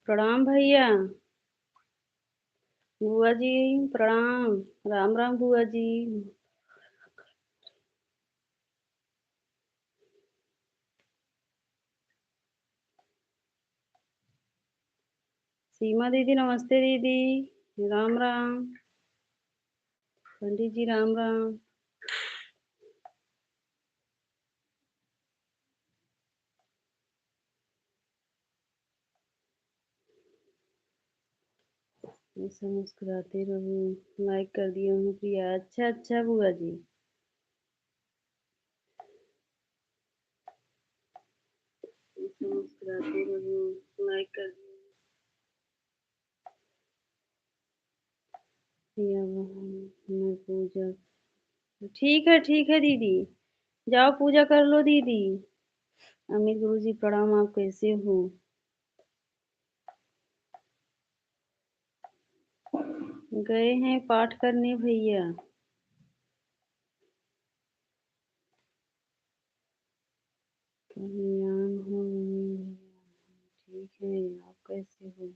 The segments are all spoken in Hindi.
प्रणाम भैया। बुआ जी प्रणाम। राम राम बुआ जी। सीमा दीदी नमस्ते दीदी। राम राम। पंडित जी राम राम। ऐसा मुस्कुराते रहो। लाइक कर दिया हूँ प्रिया। अच्छा अच्छा बुआ जी। ऐसा मुस्कुराते रहो। लाइक कर दिया मैं पूजा। ठीक है दीदी। जाओ पूजा कर लो दीदी। अमित गुरु जी प्रणाम। आप कैसे हो? गए हैं पाठ करने भैया। कल्याण हो। ठीक है। आप कैसे हो?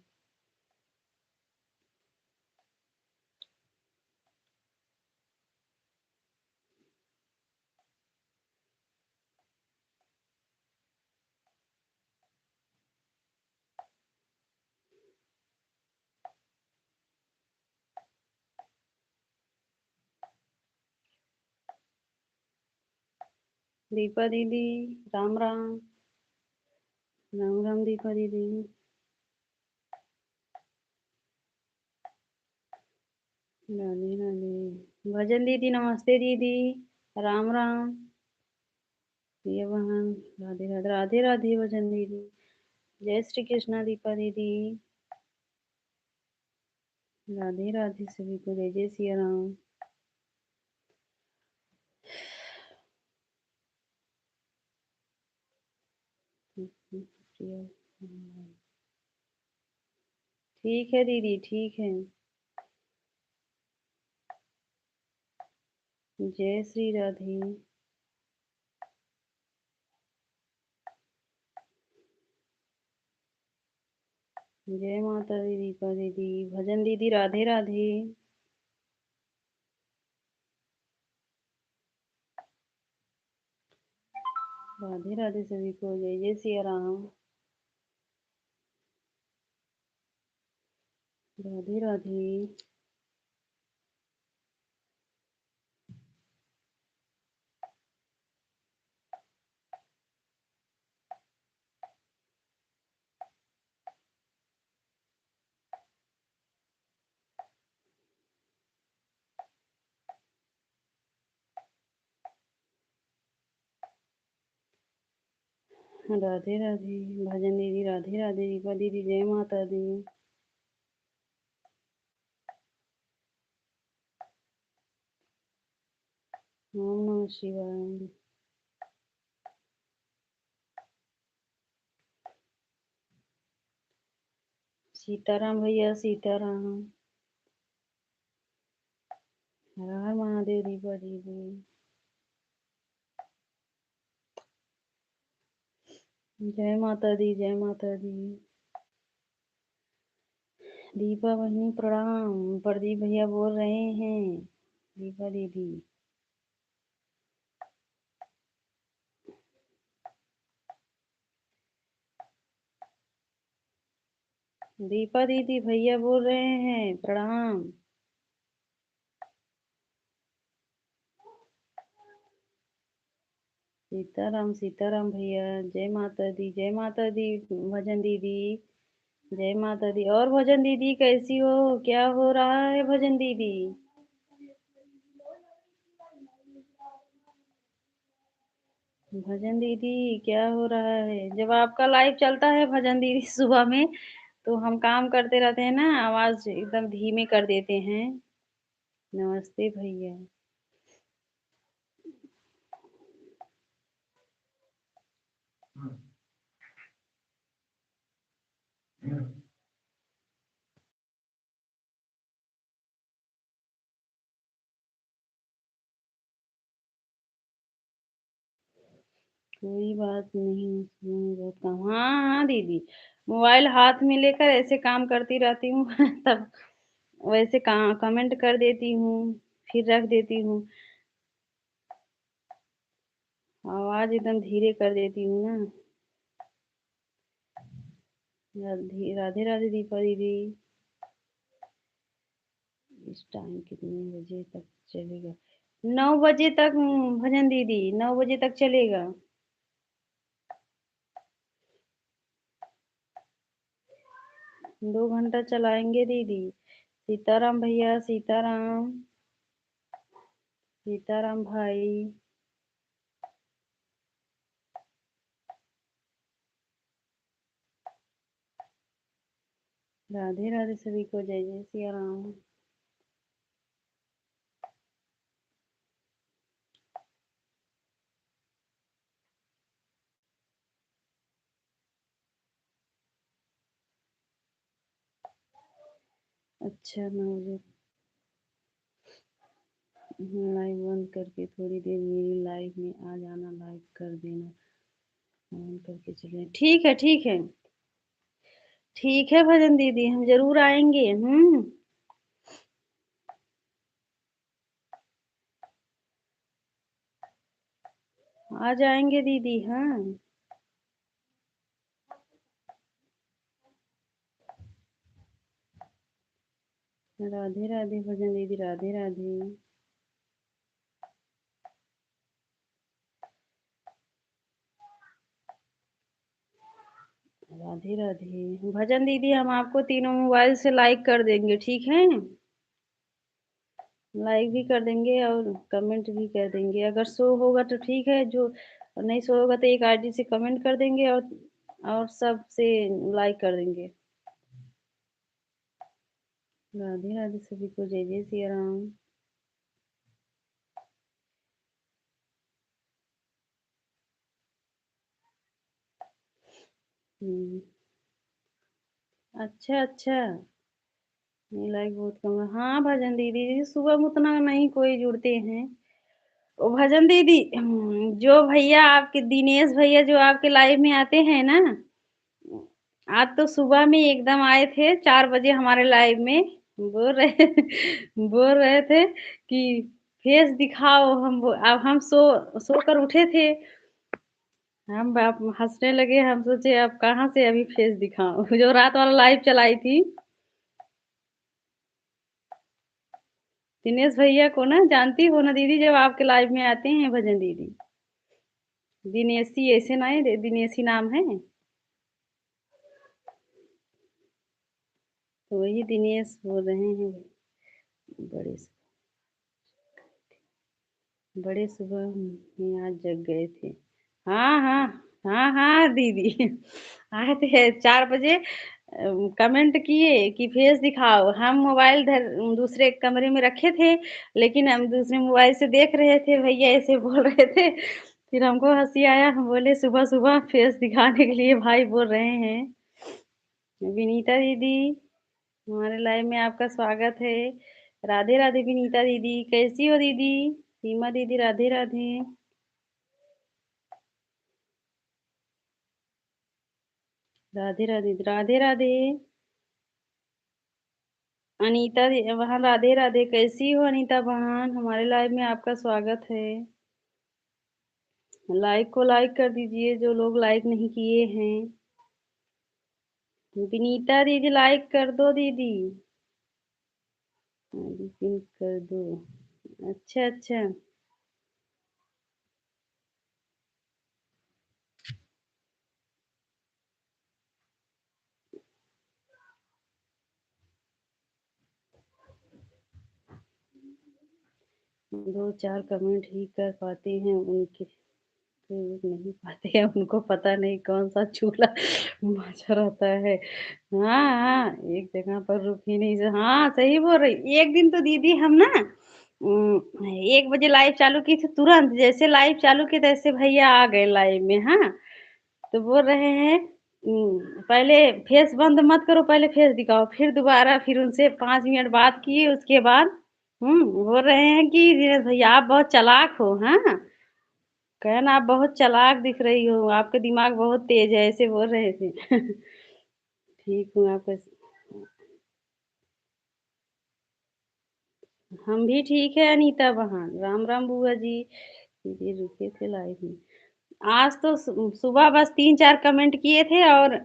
दीपा दीदी राम राम। राम राम दीपा दीदी। राधे राधे। भजन दीदी नमस्ते दीदी। राम राम। प्रिय बहन। राधे राधे। राधे राधे भजन दीदी। जय श्री कृष्णा दीपा दीदी। राधे राधे सभी को। जय जय सिया राम। प्रिय। ठीक है दीदी ठीक है। जय श्री राधे। जय माता दी दीपा दीदी। भजन दीदी राधे राधे। राधे राधे सभी को। जय जय सिया राम। राधे राधे। राधे राधे। भजन दीदी राधे राधे। दीपा दीदी जय माता दी। ओम नमः शिवाय। सीताराम भैया सीताराम। हर हर महादेव दीपा दीदी। जय माता दी जय माता दी। दीपा बहनी प्रणाम। प्रदीप भैया बोल रहे हैं। दीपा दीदी। दीपा दीदी भैया बोल रहे हैं प्रणाम। सीताराम भैया। जय माता दी जय माता दी। भजन दीदी। जय माता दी। और भजन दीदी कैसी हो? क्या हो रहा है भजन दीदी? भजन दीदी क्या हो रहा है? जब आपका लाइव चलता है भजन दीदी सुबह में तो हम काम करते रहते हैं ना, आवाज एकदम धीमे कर देते हैं। नमस्ते भैया। कोई बात नहीं, उसमें बहुत काम हाँ, हाँ दीदी, मोबाइल हाथ में लेकर ऐसे काम करती रहती हूँ तब वैसे कमेंट कर देती हूँ, फिर रख देती हूँ। आवाज़ एकदम धीरे कर देती हूँ ना। राधे राधे दीपा दीदी। इस टाइम कितने बजे तक चलेगा? 9 बजे तक भजन दीदी, 9 बजे तक चलेगा। 2 घंटा चलाएँगे दीदी। सीताराम भैया, सीताराम। सीताराम भाई। राधे राधे सभी को, जय जय सिया राम। अच्छा 9 बजे लाइव बंद करके थोड़ी देर मेरी लाइव में आ जाना, लाइक कर देना, फोन करके चले। ठीक है, ठीक है। ठीक है भजन दीदी, हम ज़रूर आएँगे। आ जाएँगे दीदी, हाँ। राधे राधे भजन दीदी, राधे राधे। राधे राधे। भजन दीदी हम आपको तीनों मोबाइल से लाइक कर देंगे, ठीक है? लाइक भी कर देंगे और कमेंट भी कर देंगे। अगर शो होगा तो ठीक है, जो नहीं शो होगा तो एक आईडी से कमेंट कर देंगे और सबसे लाइक कर देंगे। राधे राधे सभी को, जय जय सिया राम। हुँ। अच्छा, अच्छा। नहीं लाइक बहुत कम है। हाँ, भजन दीदी, सुबह में उतना नहीं कोई जुड़ते हैं। ओ भजन दीदी जो भैया आपके दिनेश भैया जो आपके लाइव में आते हैं ना, आज तो सुबह में एकदम आए थे 4 बजे हमारे लाइव में, बोल रहे बोल रहे थे कि फेस दिखाओ अब हम सो कर उठे थे। हम बाप हँसने लगे, हम सोचे अब कहाँ से अभी फेस दिखाऊँ जो रात वाला लाइव चलाई थी। दिनेश भैया को ना जानती हो ना दीदी, जब आपके लाइव में आते हैं भजन दीदी। दिनेशी ऐसे नहीं दिनेशी नाम है। तो वही दिनेश बोल रहे हैं। बड़े बड़े सुबह में आज जग गए थे। हाँ, हाँ। हाँ, हाँ दीदी आए थे 4 बजे कमेंट किए कि फेस दिखाओ। हम मोबाइल दूसरे कमरे में रखे थे, लेकिन हम दूसरे मोबाइल से देख रहे थे, भैया ऐसे बोल रहे थे। फिर हमको हँसी आया, हम बोले सुबह-सुबह फेस दिखाने के लिए भाई बोल रहे हैं। विनीता दीदी, हमारे लाइव में आपका स्वागत है। राधे राधे विनीता दीदी, कैसी हो दीदी? सीमा दीदी, राधे राधे। राधे राधे, राधे राधे। अनीता वहाँ राधे राधे, कैसी हो अनीता बहन? हमारे लाइव में आपका स्वागत है। लाइक को लाइक कर दीजिए जो लोग लाइक नहीं किए हैं। विनीता दीदी लाइक कर दो दीदी। पिन कर दो। अच्छा अच्छा। 2-4 कमेंट ही कर पाते हैं उनके, तो नहीं पाते हैं, उनको पता नहीं कौन-सा चूल्हा मचा रहता है। हाँ, हाँ, एक जगह पर रुक ही नहीं हाँ, सही बोल रही। एक दिन तो दीदी हम ना 1 बजे लाइव चालू की थी, तुरंत जैसे लाइव चालू की तैसे भैया आ गए लाइव में, हाँ। तो बोल रहे हैं पहले फेस बंद मत करो, पहले फेस दिखाओ। फिर दोबारा फिर उनसे 5 मिनट बात किए, उसके बाद बोल रहे हैं कि धीरज भैया आप बहुत चालाक हो, हाँ। कहे ना आप बहुत चालाक दिख रही हो, आपका दिमाग बहुत तेज है, ऐसे बोल रहे थे। ठीक हूँ, आप कैसे हम भी ठीक है अनीता बहन। राम, राम बुआ जी। ये रुके थे लाइव में। आज तो सुबह बस 3-4 कमेंट किए थे और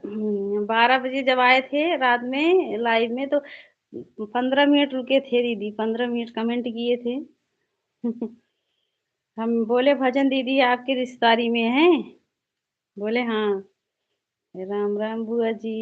12 बजे जब आए थे रात में लाइव में तो 15 मिनट रुके थे दीदी, 15 मिनट कमेंट किए थे। हम बोले भजन दीदी आपकी रिश्तेदारी में हैं? बोले हाँ। राम, राम बुआ जी।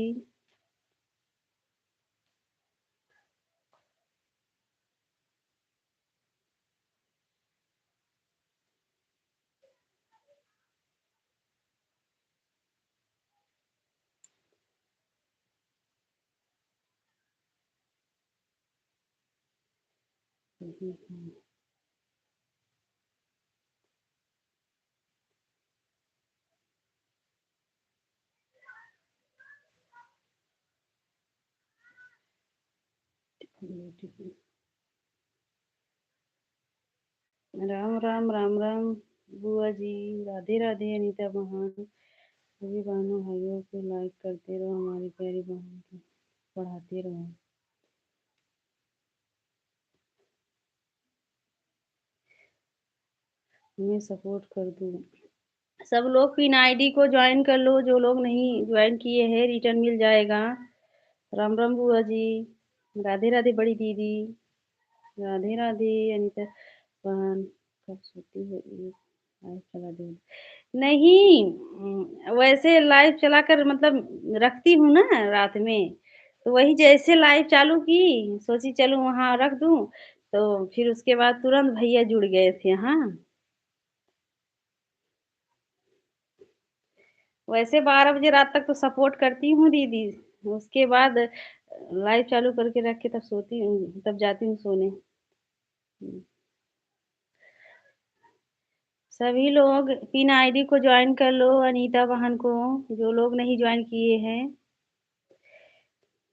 राम, राम, राम, राम बुआ जी। राधे, राधे अनीता बहन। सभी बहनों भाइयों को लाइक करते रहो, हमारी प्यारी बहन को पढ़ाते रहो। मैं सपोर्ट कर दूँ। सब लोग पिन आईडी को ज्वाइन कर लो, जो लोग नहीं ज्वाइन किए हैं रिटर्न मिल जाएगा। राम राम बुआ जी। राधे राधे बड़ी दीदी। राधे राधे अनीता बहन। कब सोती है ये? लाइव चला दे। नहीं वैसे लाइव चलाकर मतलब रखती हूँ ना रात में, तो वही जैसे लाइव चालू की सोची चलो वहाँ रख दूँ, तो फिर उसके बाद तुरंत भैया जुड़ गए थे। हाँ, वैसे 12 बजे रात तक तो सपोर्ट करती हूँ दीदी, उसके बाद लाइव चालू करके रख के तब सोती हूँ, तब जाती हूँ सोने। हुँ। सभी लोग पिन आईडी को जॉइन कर लो अनीता बहन को, जो लोग नहीं जॉइन किए हैं,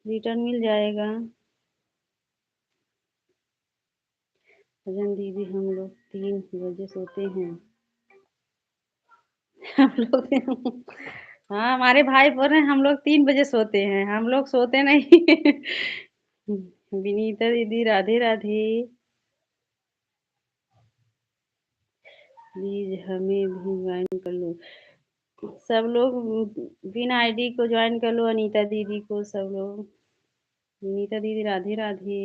रिटर्न मिल जाएगा। भजन दीदी हम लोग 3 बजे सोते हैं। हम लोग हाँ, हमारे भाई बोल रहे हैं हम लोग 3 बजे सोते हैं, हम लोग सोते नहीं। विनीता दीदी राधे राधे। प्लीज हमें भी ज्वाइन कर लो। सब लोग बिना आईडी को ज्वाइन कर लो, अनीता दीदी को सब लोग। अनीता दीदी राधे राधे।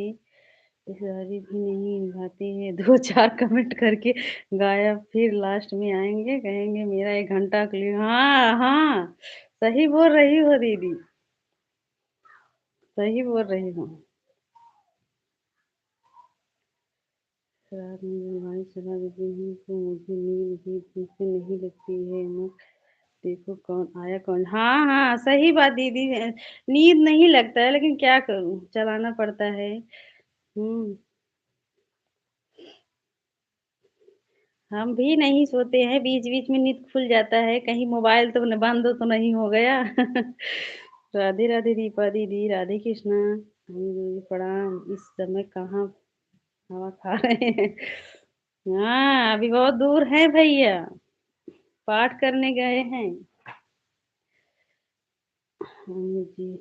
रिश्तेदारी भी नहीं निभाते हैं, 2-4 कमेंट करके गायब, फिर लास्ट में आएँगे कहेंगे मेरा 1 घंटा के लिए। हाँ, हाँ, सही बोल रही हो दीदी, सही बोल रही हो। रात में जब लाइट चला देती हूँ तो मुझे नींद भी ठीक से नहीं लगती है। मैं देखो कौन आया कौन। हाँ, हाँ, सही बात दीदी नींद नहीं लगता है लेकिन क्या करूँ, चलाना पड़ता है। हुँ, हम भी नहीं सोते हैं, बीच-बीच में नींद खुल जाता है, कहीं मोबाइल तो न बंद तो नहीं हो गया। राधे, राधे दीपा दीदी, राधे कृष्णा। दीदी प्रणाम। इस समय कहाँ हवा खा रहे हैं? हाँ, अभी बहुत दूर हैं भैया, पाठ करने गए हैं। हम जी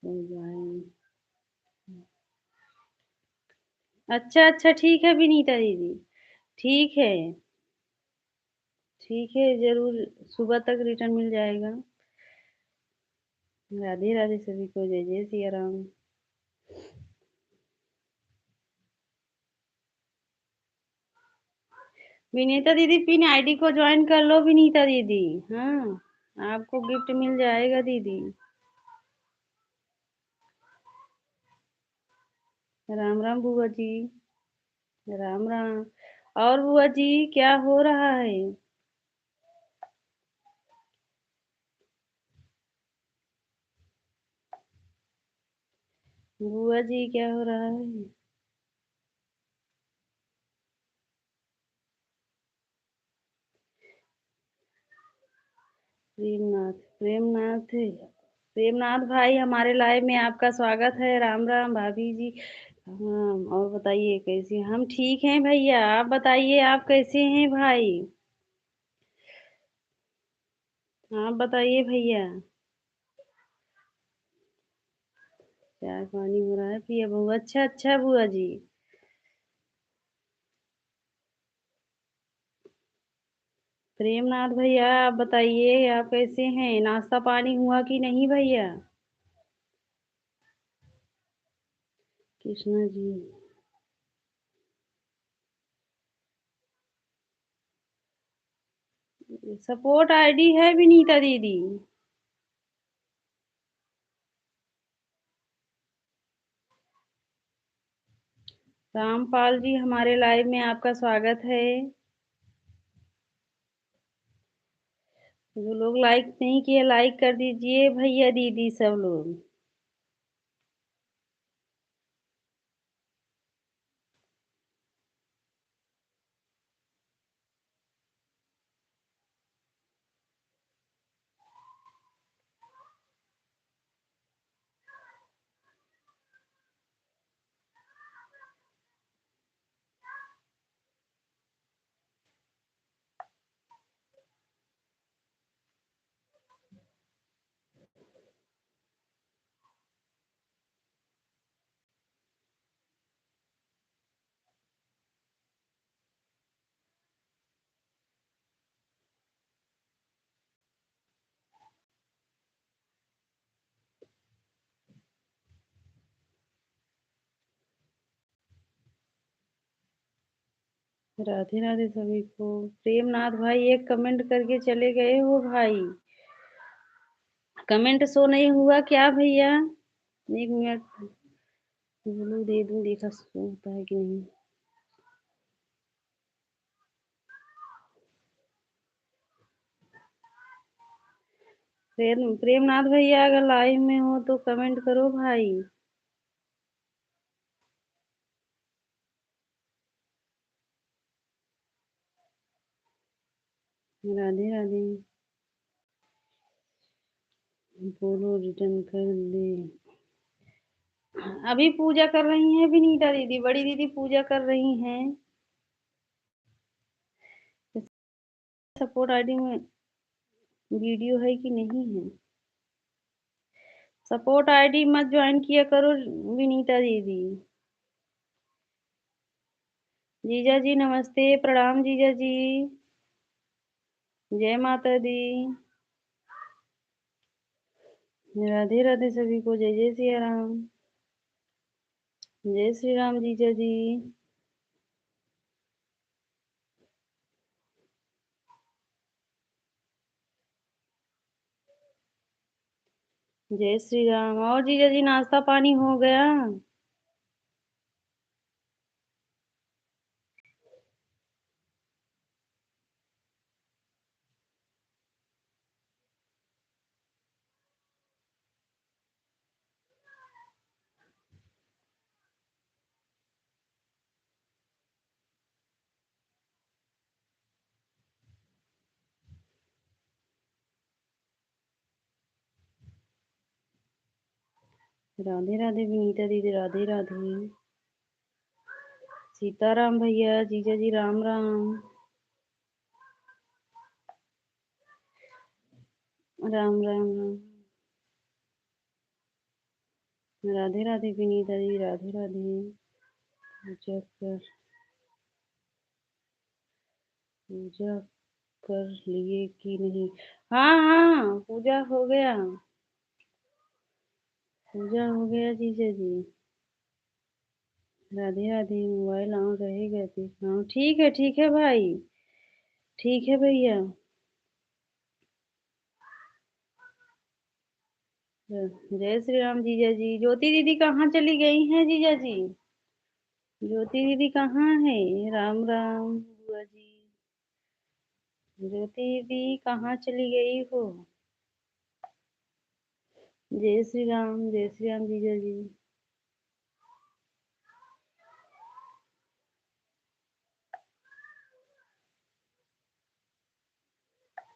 हो जाएँ। अच्छा, अच्छा ठीक है विनीता दीदी, ठीक है, ठीक है ज़रूर सुबह तक रिटर्न मिल जाएगा। राधे, राधे सभी को जय, जय सिया राम। विनीता दीदी पिन आईडी को ज्वाइन कर लो विनीता दीदी। हाँ, आपको गिफ्ट मिल जाएगा दीदी। राम, राम बुआ जी। राम, राम। और बुआ जी क्या हो रहा है? बुआ जी क्या हो रहा है? प्रेमनाथ, प्रेमनाथ, प्रेमनाथ भाई हमारे लाइव में आपका स्वागत है। राम, राम भाभी जी। हाँ, और बताइए कैसी हैं? हम ठीक हैं भैया, आप बताइए आप कैसे हैं भाई? हाँ, बताइए भैया। चाय पानी हो रहा है, पिए बहू। अच्छा अच्छा बुआ जी। प्रेमनाथ भैया, आप बताइए, आप कैसे हैं? नाश्ता पानी हुआ कि नहीं भैया? कृष्णा जी। सपोर्ट आईडी है विनीता दीदी। रामपाल जी, हमारे लाइव में आपका स्वागत है। जो लोग लाइक नहीं किए, लाइक कर दीजिए भैया दीदी सब लोग। राधे राधे सभी को। प्रेमनाथ भाई, एक कमेंट करके चले गए हो भाई। कमेंट शो नहीं हुआ क्या भैया? एक मिनट। ब्लू दे दूं, देखा शो होता है कि नहीं। प्रेमनाथ भैया, अगर लाइव में हो तो कमेंट करो भाई। राधे राधे। बोलो रिटर्न कर दे। अभी पूजा कर रही हैं विनीता दीदी, बड़ी दीदी पूजा कर रही हैं। सपोर्ट आईडी में वीडियो है कि नहीं है? सपोर्ट आईडी मत ज्वाइन किया करो विनीता दीदी। जीजा जी नमस्ते, प्रणाम जीजा जी। जय माता दी। राधे राधे सभी को। जय जय सिया राम। जय श्री राम जीजा जी। जय श्री राम। और जीजा जी, नाश्ता पानी हो गया? राधे राधे विनीता दीदी, राधे राधे। सीताराम भैया, जीजा जी राम राम। राम राम राम। राधे राधे विनीता जी, राधे राधे। पूजा कर पूजा कर लिए कि नहीं? हाँ हाँ, पूजा हो गया। पूजा हो गया जीजा जी। राधे राधे। मोबाइल ऑन रहेगा तो हाँ, ठीक है भाई। ठीक है भैया। जय श्री राम जीजा जी। ज्योति दीदी कहाँ चली गई हैं जीजा जी? ज्योति दीदी कहाँ है? राम राम बुआ जी। ज्योति दीदी कहाँ चली गई हो? जय श्री राम जीजा जी।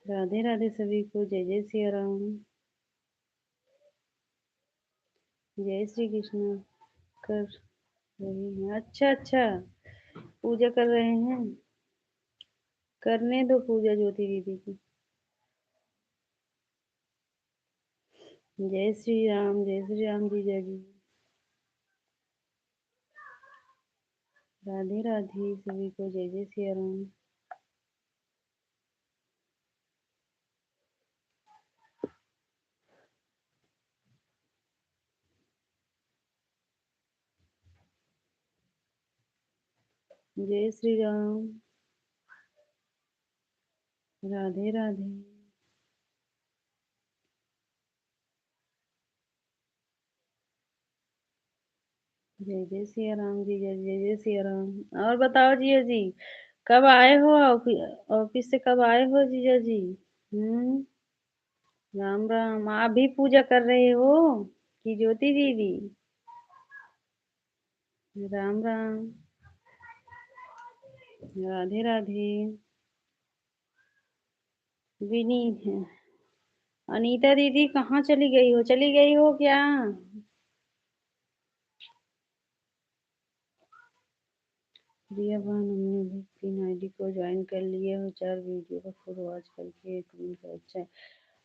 राधे राधे सभी को। जय जय सिया राम। जय श्री कृष्ण। कर रही हैं? अच्छा अच्छा, पूजा कर रहे हैं। करने दो पूजा ज्योति दीदी की। जय श्री राम जीजा जी। राधे राधे सभी को, जय जय सिया राम। जय श्री राम। राधे राधे। जय जय सिया राम जीजा जी, जय जय सिया राम। और बताओ जीजा जी, कब आए हो ऑफिस से, कब आए हो जीजा जी? हम्म। राम राम। आप भी पूजा कर रहे हो कि ज्योति दीदी? राम राम। राधे राधे। विनी, अनीता दीदी कहाँ चली गई हो? चली गई हो क्या? रिया बहन, हमने भी 3 आईडी को ज्वाइन कर लिए हो, 4 वीडियो का फोटो आज करके 1 मिनट का। अच्छा है।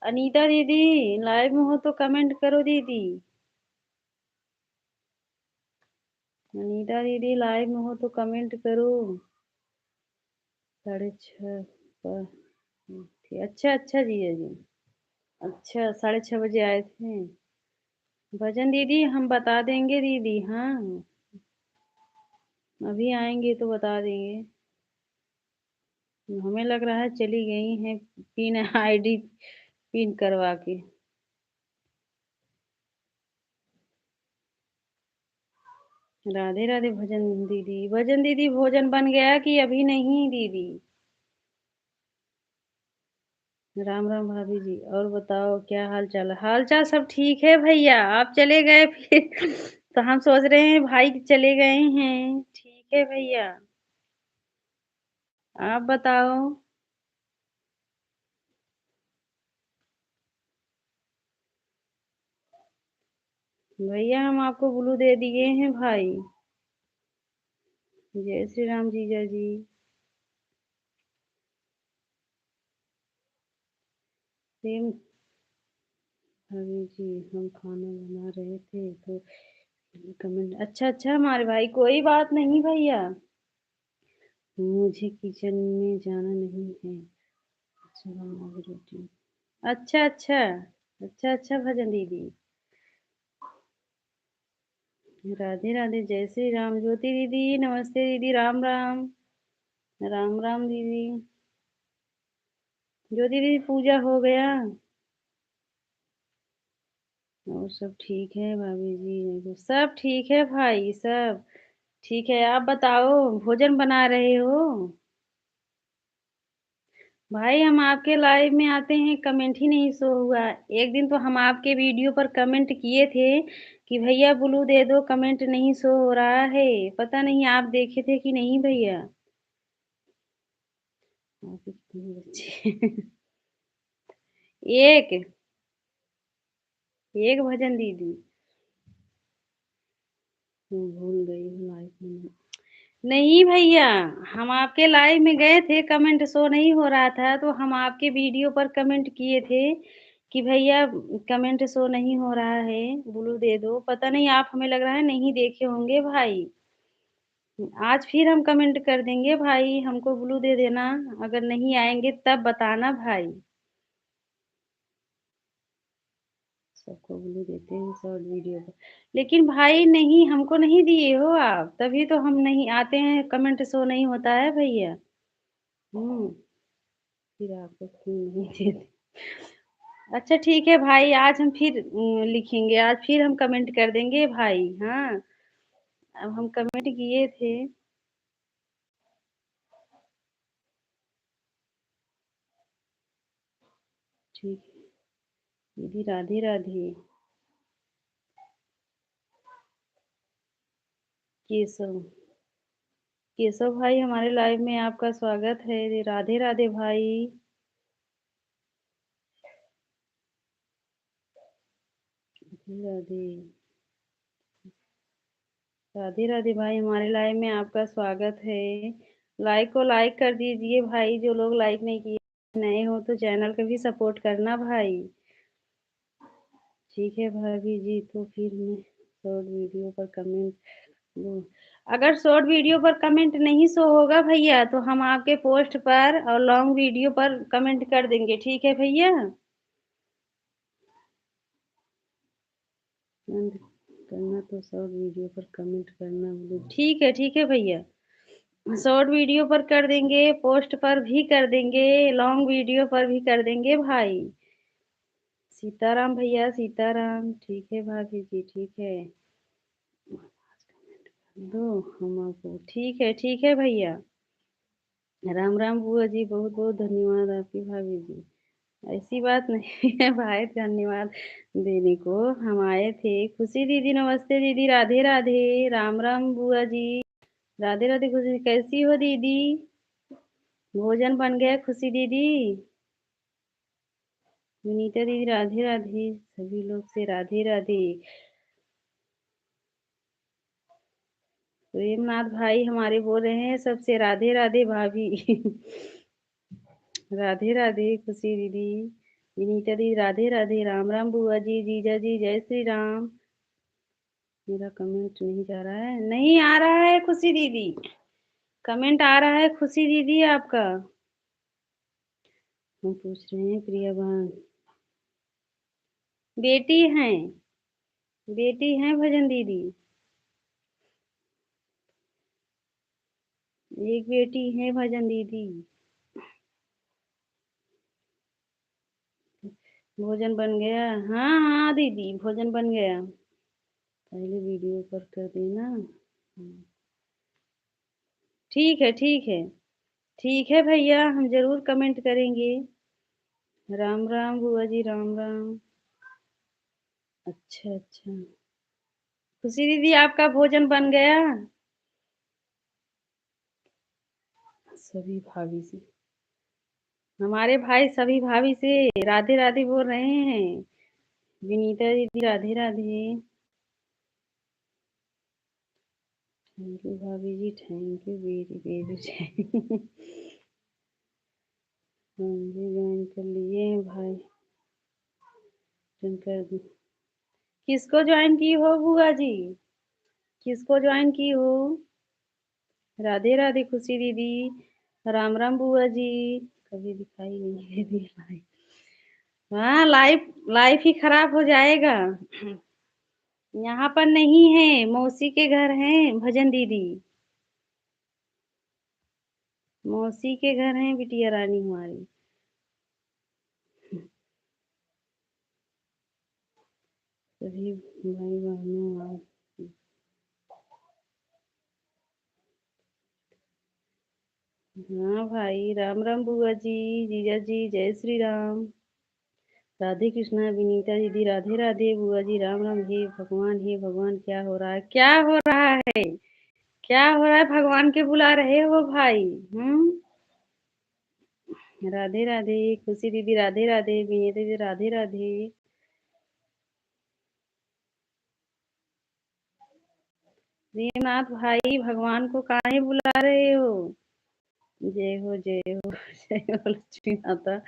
अनीता दीदी लाइव में हो तो कमेंट करो दीदी। अनीता दीदी लाइव में हो तो कमेंट करो। 6:30 पर थी। अच्छा अच्छा जीजा जी। अच्छा, 6:30 बजे आए थे। भजन दीदी हम बता देंगे दीदी, हाँ। अभी आएंगे तो बता देंगे। हमें लग रहा है चली गई हैं पिन आईडी पिन करवा के। राधे राधे भजन दीदी। भजन दीदी भोजन बन गया कि अभी नहीं दीदी? राम राम भाभी जी। और बताओ क्या हाल चाल है? हाल चाल सब ठीक है भैया, आप चले गए फिर तो हम सोच रहे हैं भाई चले गए हैं। ठीक है भैया, आप बताओ। भैया हम आपको ब्लू दे दिए हैं भाई। जय श्री राम जीजा जी। सेम। भाभी जी हम खाना बना रहे थे तो कमेंट। अच्छा अच्छा हमारे भाई, कोई बात नहीं भैया, मुझे किचन में जाना नहीं है। सुबह की रोटी। अच्छा अच्छा। अच्छा अच्छा भजन दीदी। राधे राधे। जय श्री राम। ज्योति दीदी नमस्ते दीदी, राम राम। राम राम दीदी। ज्योति दीदी पूजा हो गया? और सब ठीक है भाभी जी? सब ठीक है भाई, सब ठीक है। आप बताओ भोजन बना रहे हो? भाई हम आपके लाइव में आते हैं, कमेंट ही नहीं शो हुआ। एक दिन तो हम आपके वीडियो पर कमेंट किए थे कि भैया ब्लू दे दो, कमेंट नहीं शो हो रहा है। पता नहीं आप देखे थे कि नहीं भैया? आपके कितने बच्चे? एक। एक भजन दीदी। भूल गई हूँ लाइव में। नहीं भैया, हम आपके लाइव में गए थे, कमेंट शो नहीं हो रहा था तो हम आपके वीडियो पर कमेंट किए थे कि भैया कमेंट शो नहीं हो रहा है, ब्लू दे दो। पता नहीं आप, हमें लग रहा है नहीं देखे होंगे भाई। आज फिर हम कमेंट कर देंगे भाई, हमको ब्लू दे देना। अगर नहीं आएंगे तब बताना भाई। सबको ब्लू देते हैं शॉर्ट वीडियो पर, लेकिन भाई नहीं, हमको नहीं दिए हो आप, तभी तो हम नहीं आते हैं, कमेंट शो नहीं होता है भैया। हम्म। फिर आपको क्यों नहीं देते? अच्छा ठीक है भाई, आज हम फिर लिखेंगे, आज फिर हम कमेंट कर देंगे भाई, हाँ। अब हम कमेंट किए थे। ठीक है दीदी, राधे राधे। केशव। केशव भाई हमारे लाइव में आपका स्वागत है। राधे राधे भाई। राधे राधे। राधे राधे भाई, हमारे लाइव में आपका स्वागत है। लाइक को लाइक कर दीजिए भाई, जो लोग लाइक नहीं किए, नए हो तो चैनल को भी सपोर्ट करना भाई। ठीक है भाभी जी, तो फिर मैं शॉर्ट वीडियो पर कमेंट दूँ। अगर शॉर्ट वीडियो पर कमेंट नहीं शो होगा भैया, तो हम आपके पोस्ट पर और लॉन्ग वीडियो पर कमेंट कर देंगे, ठीक है भैया? कमेंट करना तो शॉर्ट वीडियो पर कमेंट करना बोले ठीक है भैया। शॉर्ट वीडियो पर कर देंगे, पोस्ट पर भी कर देंगे, लॉन्ग वीडियो पर भी कर देंगे भाई। सीताराम भैया, सीताराम। ठीक है भाभी जी, ठीक है। दो हम आपको ठीक है भैया। राम राम बुआ जी, बहुत बहुत धन्यवाद आपकी भाभी जी। ऐसी बात नहीं है भाई, धन्यवाद देने को हम आए थे। खुशी दीदी, नमस्ते दीदी, राधे राधे। राम राम बुआ जी, राधे राधे। खुशी, कैसी हो दीदी? भोजन बन गया खुशी दीदी? विनीता दीदी, राधे राधे। सभी लोग से राधे राधे। प्रेमनाथ भाई हमारे बोल रहे हैं सबसे राधे राधे भाभी। राधे राधे खुशी दीदी, विनीता दीदी, राधे राधे। राम राम बुआ जी, जीजा जी, जय श्री राम। मेरा कमेंट नहीं जा रहा है, नहीं आ रहा है खुशी दीदी। कमेंट आ रहा है खुशी दीदी आपका। हम पूछ रहे हैं प्रिया बहन। बेटी हैं, बेटी हैं भजन दीदी। एक बेटी है भजन दीदी। भोजन बन गया? हाँ हाँ दीदी, भोजन बन गया। पहले वीडियो पर कर देना। ठीक है, ठीक है। ठीक है भैया, हम ज़रूर कमेंट करेंगे। राम राम बुआ जी, राम राम। अच्छा, अच्छा। खुशी दीदी, आपका भोजन बन गया? सभी भाभी से, हमारे भाई सभी भाभी से राधे राधे बोल रहे हैं। विनीता दीदी, राधे राधे। थैंक यू भाभी जी, thank you very very thank. हाँ जी, ज्वाइन कर लिए हैं भाई। ज्वाइन कर दी। किसको ज्वाइन की हो बुआ जी? किसको ज्वाइन की हो? राधे राधे खुशी दीदी। राम राम बुआ जी। कभी दिखाई नहीं दे भाई। हाँ, लाइफ लाइफ ही खराब हो जाएगा। यहाँ पर नहीं है, मौसी के घर हैं भजन दीदी। मौसी के घर हैं बिटिया रानी हमारी। सभी भाई बहनों आप। हाँ भाई, राम राम बुआ जी, जीजा जी, जय श्री राम। राधे कृष्णा, विनीता दीदी, राधे राधे बुआ जी, राम राम। हे भगवान, क्या हो रहा है, क्या हो रहा है? क्या हो रहा है? भगवान के बुला रहे हो भाई? राधे राधे खुशी दीदी, राधे राधे विनीता दीदी, राधे राधे। प्रेमनाथ भाई, भगवान को काहे बुला रहे हो? जय हो, जय हो। जय हो लक्ष्मी माता।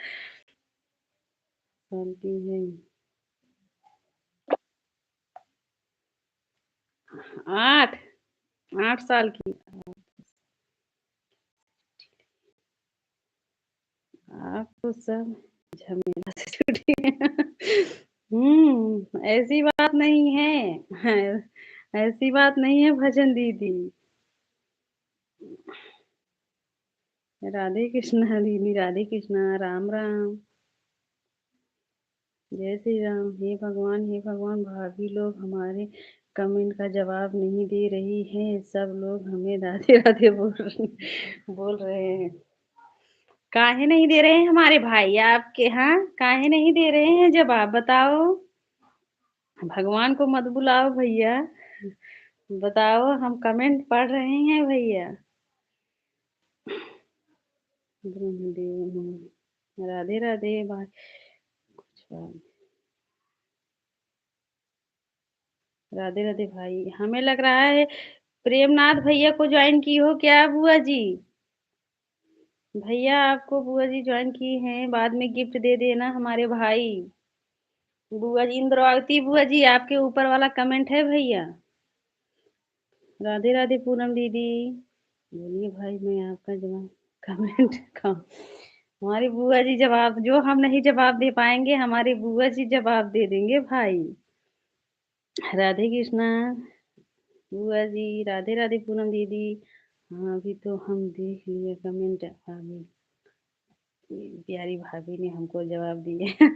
शांति है। 8, 8 साल की। आप तो सब झमेला से छूटी हैं। ऐसी बात नहीं है। ऐसी बात नहीं है भजन दीदी। राधे कृष्णा दीदी, राधे कृष्णा, राम राम। जय श्री राम। हे भगवान, भाभी लोग हमारे कमेंट का जवाब नहीं दे रही हैं। सब लोग हमें राधे राधे बोल रहे हैं। काहे नहीं दे रहे हैं हमारे भाई आपके? हाँ, काहे नहीं दे रहे हैं जवाब बताओ? भगवान को मत बुलाओ भैया। बताओ, हम कमेंट पढ़ रहे हैं भैया। ब्रह्मदेव नमः। राधे राधे भाई। कुछ बात- राधे राधे भाई, हमें लग रहा है प्रेमनाथ भैया को ज्वाइन की हो क्या बुआ जी? भैया आपको बुआ जी ज्वाइन की हैं, बाद में गिफ्ट दे देना हमारे भाई। बुआ जी इंद्रावती बुआ जी आपके ऊपर वाला कमेंट है भैया। राधे राधे पूनम दीदी। बोलिए भाई मैं आपका जवाब कमेंट का हमारी बुआ जी जवाब जो हम नहीं जवाब दे पाएंगे हमारी बुआ जी जवाब दे देंगे भाई। राधे कृष्णा बुआ जी। राधे राधे पूनम दीदी। हाँ अभी तो हम देख लिए कमेंट भाभी। प्यारी भाभी ने हमको जवाब दिए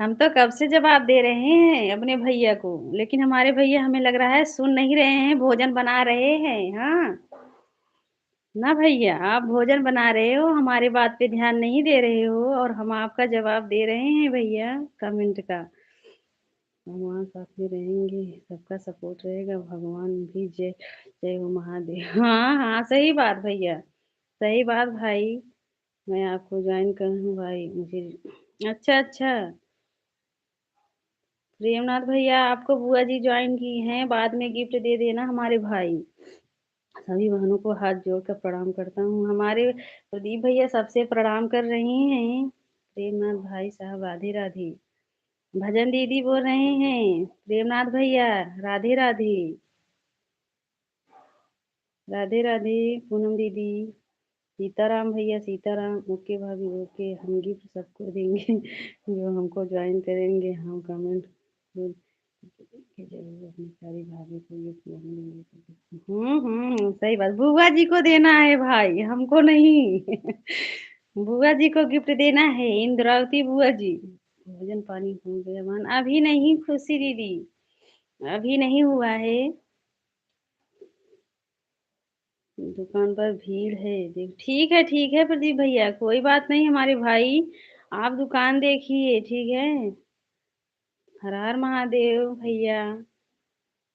हम तो कब से जवाब दे रहे हैं अपने भैया को लेकिन हमारे भैया हमें लग रहा है सुन नहीं रहे हैं भोजन बना रहे हैं। हाँ ना भैया आप भोजन बना रहे हो हमारे बात पे ध्यान नहीं दे रहे हो और हम आपका जवाब दे रहे हैं भैया कमेंट का। हम वहाँ साथ में रहेंगे सबका सपोर्ट रहेगा भगवान भी जय जय हो महादेव हाँ हाँ सही बात भैया। सही बात भाई। मैं आपको ज्वाइन करूँ भाई मुझे। अच्छा अच्छा प्रेमनाथ भैया आपको बुआ जी ज्वाइन की हैं बाद में गिफ्ट दे देना हमारे भाई। सभी बहनों को हाथ जोड़ कर प्रणाम करता हूँ हमारे प्रदीप भैया सबसे प्रणाम कर रहे हैं। प्रेमनाथ भाई साहब राधे राधे। भजन दीदी बोल रहे हैं प्रेमनाथ भैया राधे राधे। राधे राधे पूनम दीदी। सीताराम भैया सीताराम ओके भाभी ओके हम गिफ्ट सबको देंगे जो हमको ज्वाइन करेंगे हम कमेंट कि जरूर अपनी सारी भाभी को ये सही बात बुआ जी को देना है भाई हमको नहीं बुआ जी को गिफ्ट देना है इंद्रावती बुआ जी। भोजन पानी हो गया मान अभी नहीं खुशी दीदी अभी नहीं हुआ है। दुकान पर भीड़ है देख ठीक है प्रदीप भैया कोई बात नहीं हमारे भाई। आप दुकान देखिए ठीक है। हर हर महादेव भैया।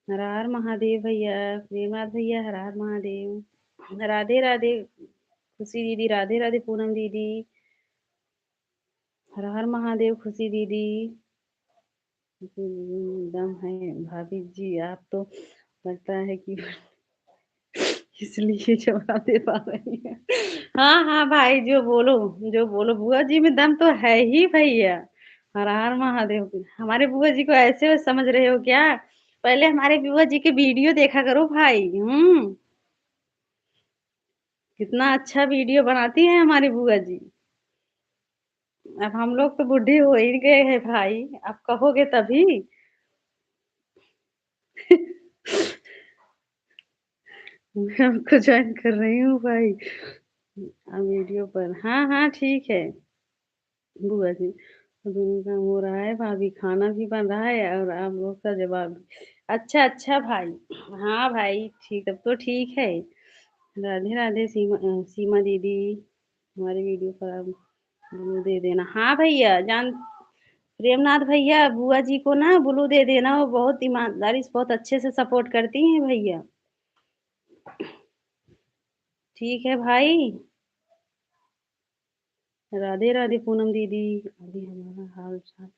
हर हर महादेव भैया। प्रेमनाथ भैया हर हर महादेव। राधे राधे खुशी दीदी राधे राधे पूनम दीदी। हर हर महादेव खुशी दीदी। दम है भाभी जी आप तो लगता है कि इसलिए जवाब दे पा रही है। हाँ हाँ भाई जो बोलो बुआ जी में दम तो है ही भैया। हर हर महादेव हमारे बुआ जी को ऐसे समझ रहे हो क्या। पहले हमारे बुआ जी के वीडियो देखा करो भाई। कितना अच्छा वीडियो बनाती हैं हमारी बुआ जी। अब हम लोग तो बूढ़े हो ही गए हैं भाई अब कहोगे तभी मैं आपको ज्वाइन कर रही हूँ भाई। वीडियो पर हाँ हाँ ठीक है बुआ जी दोनों काम हो रहा है भाभी खाना भी बन रहा है और आप लोग का जवाब भी। अच्छा अच्छा भाई। हाँ भाई ठीक अब तो ठीक है। राधे राधे सीमा दीदी हमारी वीडियो पर आप ब्लू दे देना हाँ भैया जान। प्रेमनाथ भैया बुआ जी को ना ब्लू दे देना वो बहुत ईमानदारी से बहुत अच्छे से सपोर्ट करती हैं भैया। ठीक है भाई। राधे राधे पूनम दीदी। अभी हमारा हाल चाल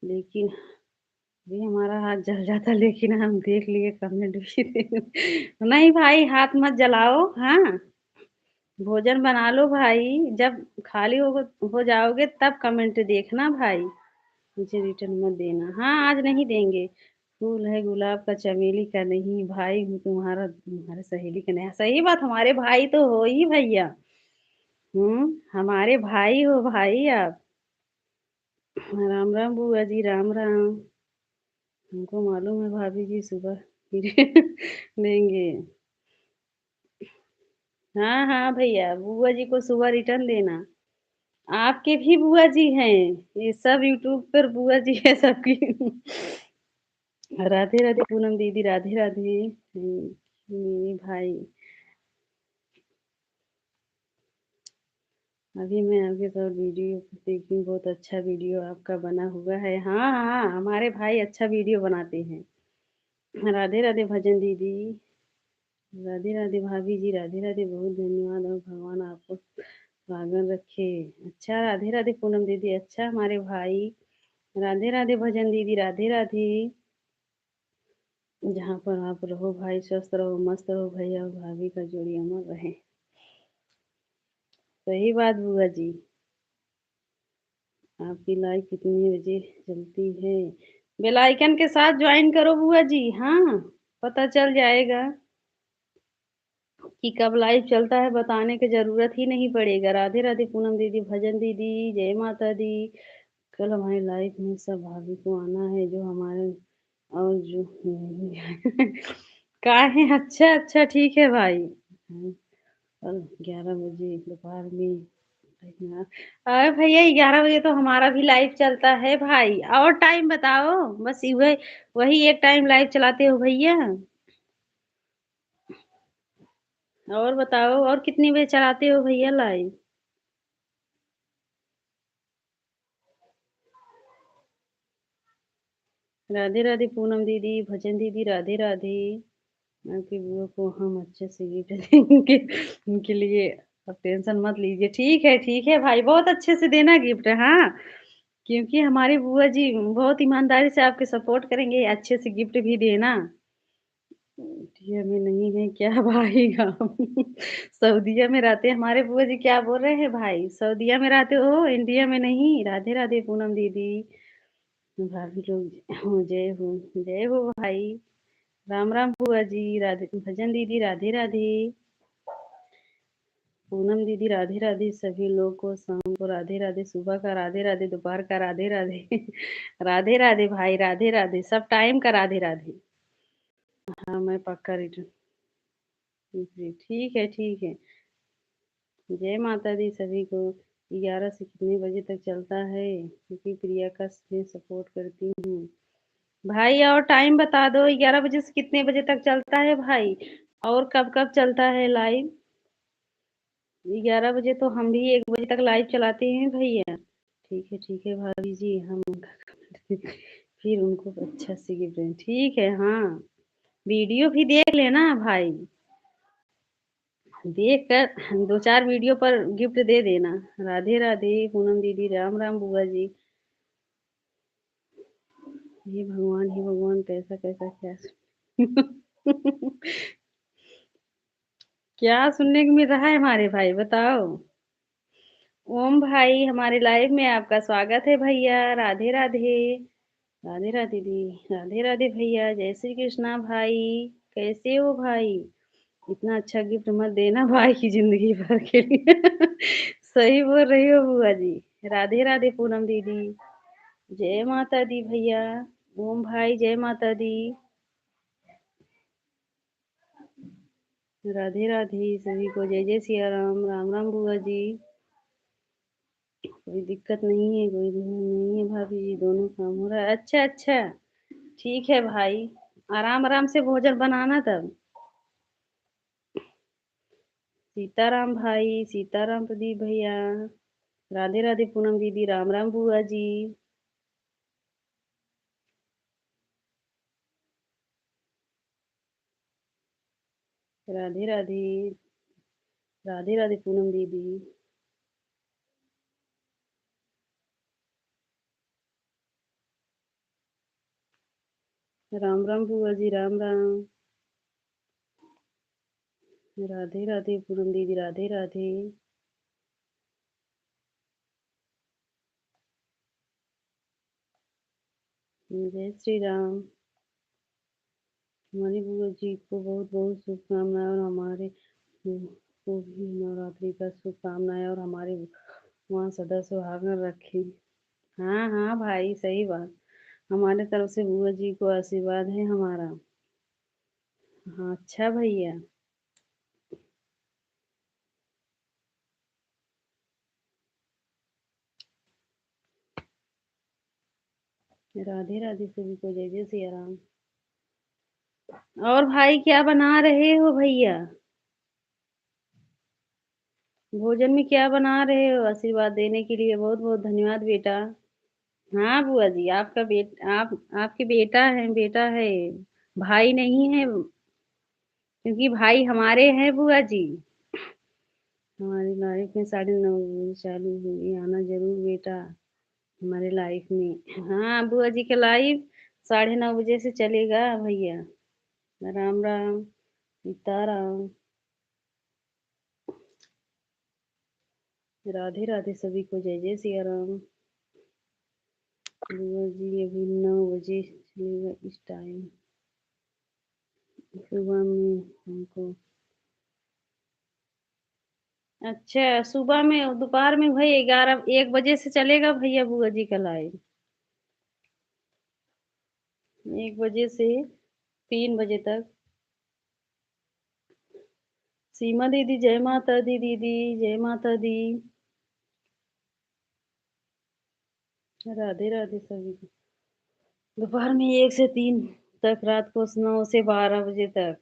लेकिन अभी हमारा हाथ जल जाता लेकिन हम देख लिए कमेंट भी नहीं भाई हाथ मत जलाओ हाँ। भोजन बना लो भाई जब खाली हो जाओगे तब कमेंट देखना भाई। मुझे रिटर्न मत देना हाँ आज नहीं देंगे। फूल है गुलाब का चमेली का नहीं भाई हूँ तुम्हारा तुम्हारे सहेली का नहीं सही बात हमारे भाई तो हो ही भैया। हमारे भाई हो भाई आप। राम राम बुआ जी राम राम। हमको मालूम है भाभी जी सुबह फिर देंगे। हाँ हाँ भैया बुआ जी को सुबह रिटर्न देना। आपके भी बुआ जी हैं ये सब यूट्यूब पर बुआ जी है सबकी राधे राधे पूनम दीदी राधे राधे। मेरे भाई अभी मैं आपके साथ वीडियो देखी बहुत अच्छा वीडियो आपका बना हुआ है हाँ हाँ हमारे भाई अच्छा वीडियो बनाते हैं। राधे राधे भजन दीदी। राधे राधे भाभी जी राधे राधे बहुत धन्यवाद और भगवान आपको सुहागन रखे। अच्छा राधे राधे पूनम दीदी अच्छा हमारे भाई। राधे राधे भजन दीदी राधे राधे। जहाँ पर आप रहो भाई स्वस्थ रहो मस्त रहो भैया और भाभी का जोड़ी अमर रहे। सही बात बुआ जी। आपकी लाइव कितने बजे चलती है? बेल आइकन के साथ ज्वाइन करो बुआ जी, हाँ, पता चल जाएगा कि कब लाइव चलता है, बताने की ज़रूरत ही नहीं पड़ेगा। राधे राधे पूनम दीदी, भजन दीदी, जय माता दी। कल हमारे लाइव में सब भाभी को आना है जो हमारे और जो नहीं है। काहे? अच्छा, अच्छा ठीक है भाई। कल 11 बजे दोपहर में देखना। अरे भैया 11 बजे तो हमारा भी लाइव चलता है भाई। और टाइम बताओ, बस वही वही एक टाइम लाइव चलाते हो भैया? और बताओ और कितनी बजे चलाते हो भैया लाइव? राधे राधे पूनम दीदी, भजन दीदी, राधे राधे। आपकी बुआ को हम अच्छे से गिफ्ट देंगे, उनके लिए आप टेंशन मत लीजिए। ठीक है भाई, बहुत अच्छे से देना गिफ्ट, हाँ, क्योंकि हमारी बुआ जी बहुत ईमानदारी से आपके सपोर्ट करेंगे, अच्छे से गिफ्ट भी देना। इंडिया में नहीं है क्या भाई हम? सऊदीया में रहते हैं हमारे बुआ जी, क्या बोल रहे हैं भाई? सऊदीया में रहते हो, इंडिया में नहीं। राधे राधे पूनम दीदी, भाभी लोग हो, जय हो भाई। राम राम बुआ जी, राधे भजन दीदी, राधे राधे पूनम दीदी, राधे राधे सभी लोग को, शाम को राधे राधे, सुबह का राधे राधे, दोपहर का राधे राधे। राधे राधे भाई, राधे राधे, सब टाइम का राधे राधे। हाँ मैं पक्का रिटर्न। जी ठीक है। जय माता दी सभी को। 11 से कितने बजे तक चलता है? क्योंकि प्रिया का मैं सपोर्ट करती हूँ भाई। और टाइम बता दो, 11 बजे से कितने बजे तक चलता है भाई? और कब कब चलता है लाइव? 11 बजे तो हम भी 1 बजे तक लाइव चलाते हैं भैया। ठीक है भाभी जी, हम फिर उनको अच्छा से गिफ्ट दें। ठीक है, हाँ, वीडियो भी देख लेना भाई, देख कर 2-4 वीडियो पर गिफ्ट दे देना। राधे राधे पूनम दीदी, राम राम बुआ जी। हे भगवान, कैसा कैसा क्या? क्या सुनने को मिल रहा है हमारे भाई, बताओ? ओम भाई, हमारे लाइव में आपका स्वागत है भैया। राधे राधे। राधे राधे दी, राधे राधे भैया, जय श्री कृष्णा भाई। कैसे हो भाई? इतना अच्छा गिफ्ट मत देना भाई की जिंदगी भर के लिए। सही बोल रही हो बुआ जी। राधे राधे पूनम दीदी, जय माता दी भैया। ओम भाई, जय माता दी। राधे राधे सभी को, जय जय सिया राम। राम राम बुआ जी। कोई दिक्कत नहीं है, कोई दिक्कत नहीं है भाभी जी, दोनों काम हो रहा है। अच्छा अच्छा, ठीक है भाई, आराम आराम से भोजन बनाना तब। सीताराम भाई, सीताराम प्रदीप भैया। राधे राधे पूनम दीदी, राम राम बुआ जी। राधे राधे। राधे राधे पूनम दीदी। राम राम बुआ जी, राम राम। राधे राधे पूनम दीदी, राधे राधे। जय श्री राम। हमारी बुआ जी को बहुत बहुत शुभकामनाएं, और हमारे को भी नवरात्रि का शुभकामनाएं, और हमारे वहाँ सदा सुहागन रखे। हाँ हाँ भाई, सही बात। हमारे तरफ से बुआ जी को आशीर्वाद है हमारा। हाँ अच्छा भैया। राधे राधे सभी को, जय जय सिया राम। और भाई क्या बना रहे हो भैया? भोजन में क्या बना रहे हो? आशीर्वाद देने के लिए बहुत बहुत धन्यवाद बेटा। हाँ बुआ जी, आपके बेटा है, भाई नहीं है, क्योंकि भाई हमारे हैं बुआ जी। हमारी लाइफ में 9:30 बजे चालू होगी, आना जरूर बेटा हमारे लाइफ में। हाँ बुआ जी के लाइव 9:30 बजे से चलेगा भैया। राम राम, सीताराम। राधे राधे सभी को, जय जय सिया राम। बुआ जी अभी 9 बजे चलेगा इस टाइम। सुबह में हमको अच्छा, सुबह में दोपहर में वही 11 1 बजे से चलेगा भैया बुआ जी का लाइव। 1 बजे से 3 बजे तक। सीमा दीदी जय माता दी दीदी, जय माता दी। राधे राधे सभी को। दोपहर में 1 से 3 तक, रात को 9 से 12 बजे तक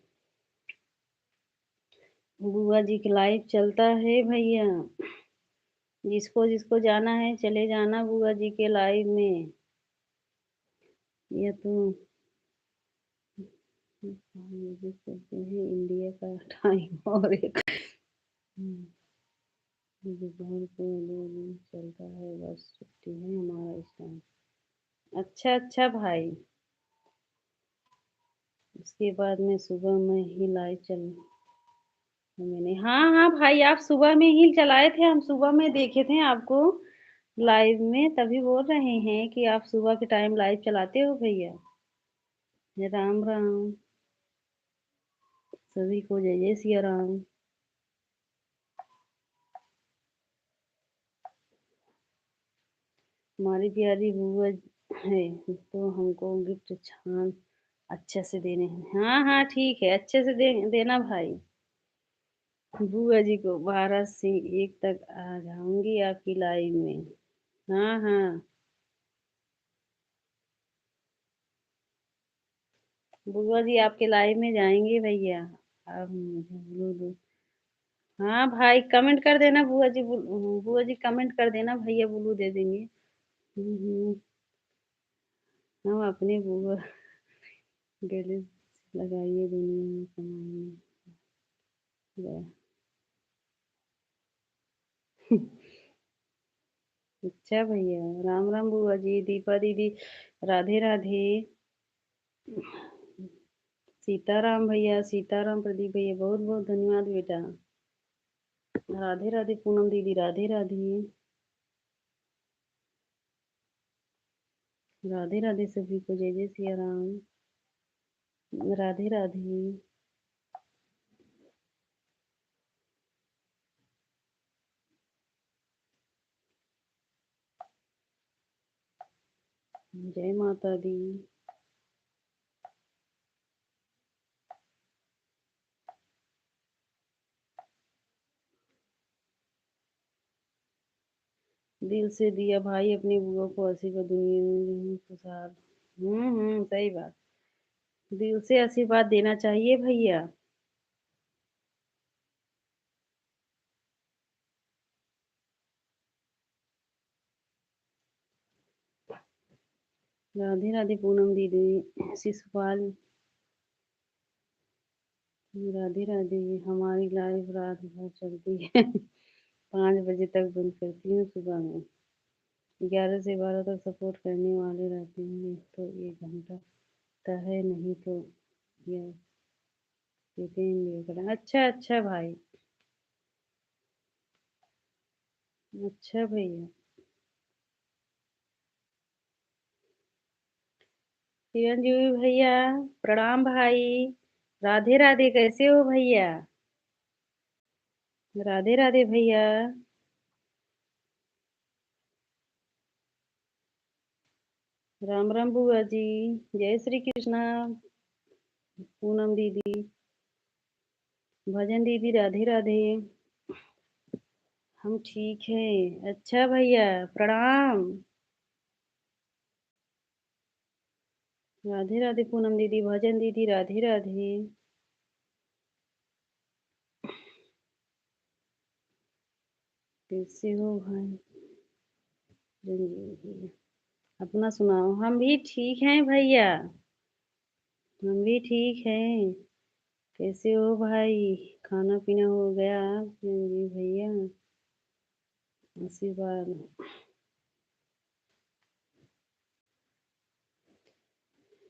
बुआ जी का लाइव चलता है भैया। जिसको जिसको जाना है चले जाना बुआ जी के लाइव में। ये तो म्यूजिक करते हैं इंडिया का टाइम और एक दोपहर को 2 दिन चलता है, बस छुट्टी है हमारा इस टाइम। अच्छा अच्छा भाई, उसके बाद में सुबह में ही लाइव चल मैंने हाँ हाँ भाई, आप सुबह में ही चलाए थे, हम सुबह में देखे थे आपको लाइव में, तभी बोल रहे हैं कि आप सुबह के टाइम लाइव चलाते हो भैया। राम राम सभी को, जय जय सिया राम। हमारी प्यारी बुआ है तो हमको गिफ्ट छान अच्छे से देने हैं। हाँ हाँ ठीक है, अच्छे से देना भाई। बुआ जी को 12 से 1 तक आ जाऊंगी आपकी लाइव में। हाँ हाँ, बुआ जी आपके लाइव में जाएंगे भैया। आप मुझे ब्लू दो। हाँ भाई, कमेंट कर देना बुआ जी, बुआ जी कमेंट कर देना भैया, ब्लू दे देंगे। हम्म, हम अपने बुआ गले से लगाइए दुनिया में कमाइए। अच्छा भैया, राम राम बुआ जी, दीपा दीदी, राधे राधे। सीताराम भैया, सीताराम प्रदीप भैया, बहुत बहुत धन्यवाद बेटा। राधे राधे पूनम दीदी, राधे राधे। राधे राधे सभी को, जय जय सिया राम। राधे राधे। जय माता दी। दिल से दिया भाई अपनी बुआ को आशीर्वाद, दुनिया में खुशहाल। सही बात। दिल से आशीर्वाद देना चाहिए भैया। राधे राधे पूनम दीदी, शिशुपाल, राधे राधे। हमारी लाइफ रात भर चलती है। 5 बजे तक बंद करती हूँ, सुबह में 11 से 12 तक सपोर्ट करने वाले रहते हैं, तो 1 घंटा तो है, नहीं तो ये कहते हैं अच्छा अच्छा भाई। अच्छा भैया। चिरंजीवी भैया, प्रणाम भाई। राधे राधे, कैसे हो भैया? राधे राधे भैया। राम राम बुआ जी, जय श्री कृष्णा। पूनम दीदी, भजन दीदी, राधे राधे। हम ठीक है। अच्छा भैया, प्रणाम। राधे राधे पूनम दीदी, भजन दीदी, राधे राधे। कैसे हो भाई रंजीत भैया? अपना सुनाओ। हम भी ठीक हैं भैया, हम भी ठीक हैं। कैसे हो भाई? खाना पीना हो गया रंजीत भैया? आशीर्वाद।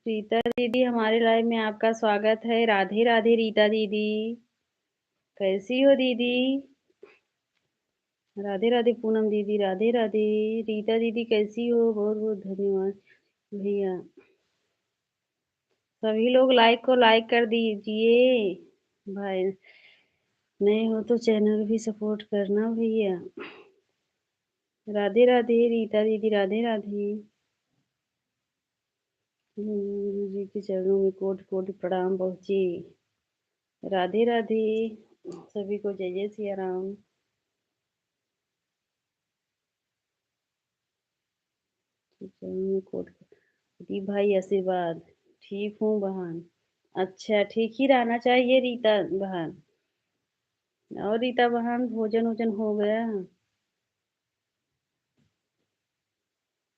रीता दीदी, हमारे लाइव में आपका स्वागत है। राधे राधे रीता दीदी, कैसी हो दीदी? राधे राधे पूनम दीदी, राधे राधे। रीता दीदी कैसी हो? बहुत बहुत धन्यवाद भैया। सभी लोग लाइक को लाइक कर दीजिए भाई। नए हो तो चैनल भी सपोर्ट करना भैया। राधे राधे रीता दीदी, राधे राधे। गुरु जी के चरणों में कोटि कोटि प्रणाम पहुँचे। राधे राधे सभी को, जय जय सिया राम। चरणों में कोटि भाई आशीर्वाद। ठीक हूँ बहन। अच्छा, ठीक ही रहना चाहिए रीता बहन। और रीता बहन, भोजन वोजन हो गया?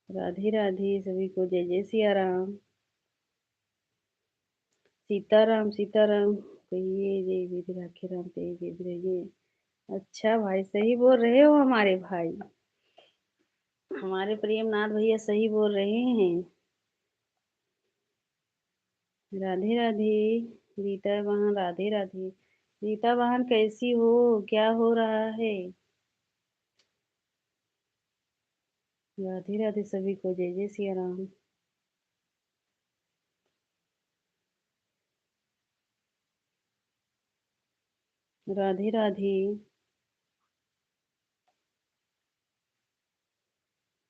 राधे राधे सभी को, जय जय सिया राम। सीताराम सीताराम कहिए, जय विधि राखे राम ते विधि रहिए। अच्छा भाई, सही बोल रहे हो हमारे भाई। हमारे प्रेमनाथ भैया सही बोल रहे हैं। राधे राधे रीता बहन, राधे राधे। रीता बहन कैसी हो? क्या हो रहा है? राधे राधे सभी को, जय जय सिया राम। राधे राधे।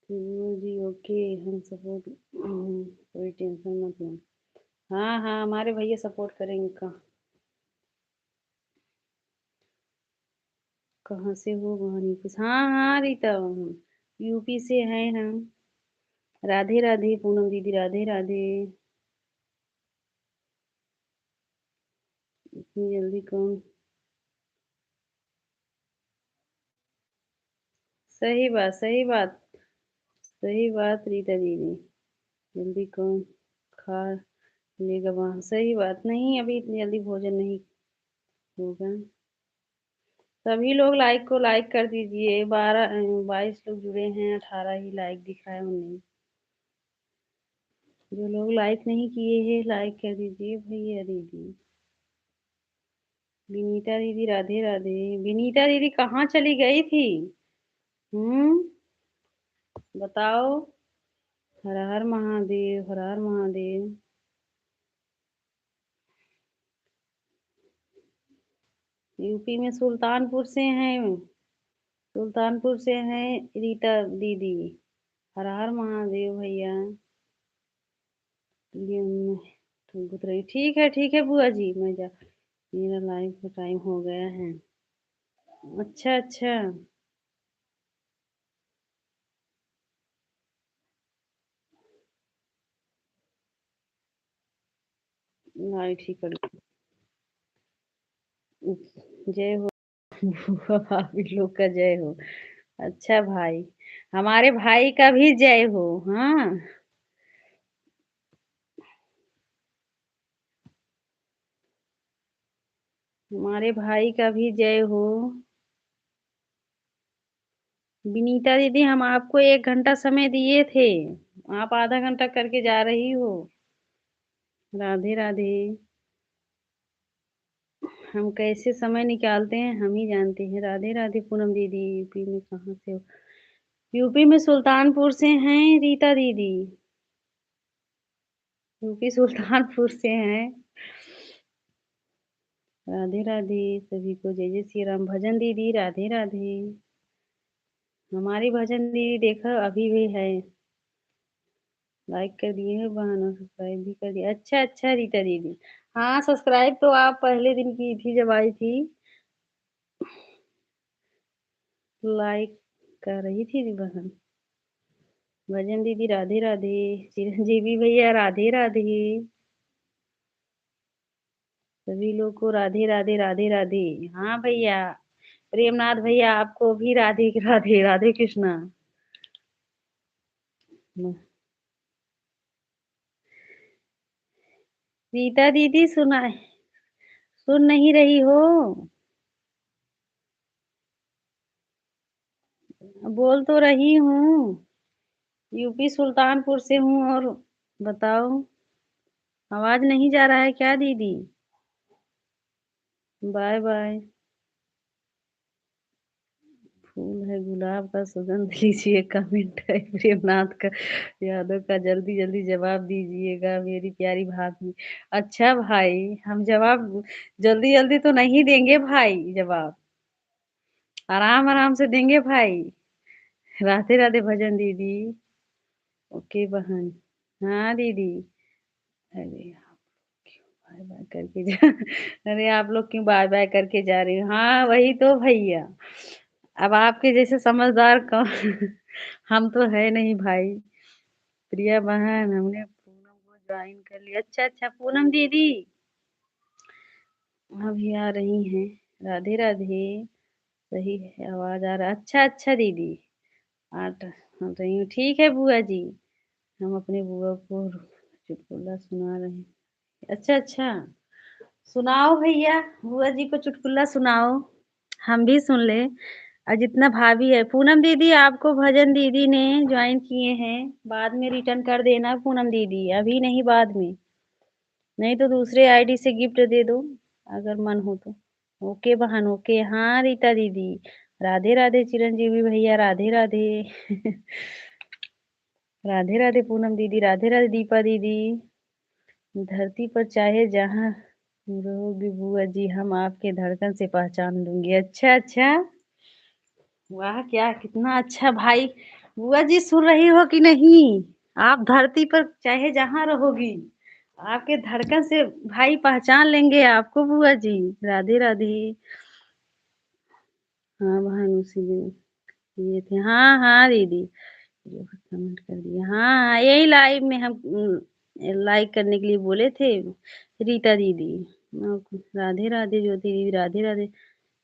जी ओके, हम सपोर्ट, कोई टेंशन मत लो। हाँ हाँ, हमारे भैया सपोर्ट करेंगे। कहाँ से हो बहन? यूपी से? हाँ हाँ रीता, हम यूपी से हैं हम। राधे राधे पूनम दीदी, राधे राधे। इतनी जल्दी कौन? सही बात, सही बात। सही बात रीता दीदी। जल्दी कौन खा लेगा वहाँ? सही बात नहीं, अभी इतनी जल्दी भोजन नहीं होगा। सभी लोग लाइक को लाइक कर दीजिए। 22 लोग जुड़े हैं, 18 ही लाइक दिख रहा है उन्हें। जो लोग लाइक नहीं किए हैं, लाइक कर दीजिए भैया दीदी। विनीता दीदी, राधे राधे। विनीता दीदी कहाँ चली गई थी? हम्म, बताओ। हर हर महादेव, हर हर महादेव। यूपी में सुल्तानपुर से हैं। सुल्तानपुर से हैं रीता दीदी। हर हर महादेव भैया। ये तुम गुजर रही, ठीक है बुआ जी, मैं जा। मेरा लाइव का टाइम हो गया है। अच्छा अच्छा। लाइट ही कर। जय हो बुआ भाभी लोग का जय हो। अच्छा भाई, हमारे भाई का भी जय हो। हाँ, हमारे भाई का भी जय हो। विनीता दीदी, हम आपको 1 घंटा समय दिए थे, आप आधा घंटा करके जा रही हो। राधे राधे। हम कैसे समय निकालते हैं हम ही जानते हैं। राधे राधे पूनम दीदी। यूपी में कहाँ से हो? यूपी में सुल्तानपुर से हैं रीता दीदी। यूपी सुल्तानपुर से हैं। राधे राधे सभी को, जय जय श्री राम। भजन दीदी, राधे राधे। हमारी भजन दीदी देखो अभी भी है। लाइक कर दिए हैं बहन, और सब्सक्राइब भी कर दिया। अच्छा अच्छा रीता दीदी। हाँ, सब्सक्राइब तो आप पहले दिन की थी जब आई थी। लाइक कर रही थी बहन। भजन दीदी, राधे राधे। चिरंजीवी भैया, राधे राधे। सभी लोग को राधे राधे, राधे राधे। हाँ भैया, प्रेमनाथ भैया आपको भी राधे राधे, राधे कृष्णा। रीता दीदी सुना, सुन नहीं रही हो? बोल तो रही हूँ। यूपी सुल्तानपुर से हूँ। और बताओ, आवाज नहीं जा रहा है क्या दीदी? Bye bye. फूल है गुलाब का सुगंध लीजिए कमेंट है प्रेमनाथ का यादव का जल्दी-जल्दी जवाब दीजिएगा मेरी प्यारी भाभी। अच्छा भाई, हम जवाब जल्दी-जल्दी तो नहीं देंगे भाई जवाब, आराम-आराम से देंगे भाई। राधे-राधे भजन दीदी। ओके बहन। हाँ दीदी। अरे बाय-बाय करके जा अरे आप लोग क्यों बाय-बाय करके जा रही हो? हाँ, वही तो भैया। अब आपके जैसे समझदार कौन हम तो है नहीं भाई। प्रिया बहन हमने पूनम को जॉइन कर लिया। अच्छा, पूनम दीदी अभी आ रही हैं। राधे-राधे। सही है, आवाज़ आ रहा है। अच्छा दीदी। आट हाँ, रही हूँ। ठीक है बुआ जी। हम अपने बुआ को चुटकुला सुना रहे हैं। अच्छा, सुनाओ भैया, बुआ जी को चुटकुला सुनाओ। हम भी सुन लें। और जितना भाभी है पूनम दीदी आपको भजन दीदी ने जॉइन किए हैं, बाद में रिटर्न कर देना पूनम दीदी, अभी नहीं बाद में। नहीं तो दूसरे आईडी से गिफ्ट दे दो, अगर मन हो तो। ओके बहन ओके। हाँ, रीता दीदी। राधे-राधे चिरंजीवी भैया राधे-राधे। राधे-राधे पूनम दीदी, राधे-राधे दीपा दीदी। धरती पर चाहे जहाँ रहोगी बुआ जी, हम आपके धड़कन से पहचान लूँगी। अच्छा। वाह! क्या कितना अच्छा भाई। बुआ जी सुन रही हो कि नहीं? आप धरती पर चाहे जहाँ रहोगी, आपके धड़कन से भाई पहचान लेंगे आपको बुआ जी। राधे-राधे। हाँ, बहन उसी दिन किए थे। हाँ दीदी। जो कमेंट कर दिया। हाँ, यही लाइव में हम लाइक करने के लिए बोले थे रीता दीदी। राधे-राधे ज्योति दीदी, राधे-राधे।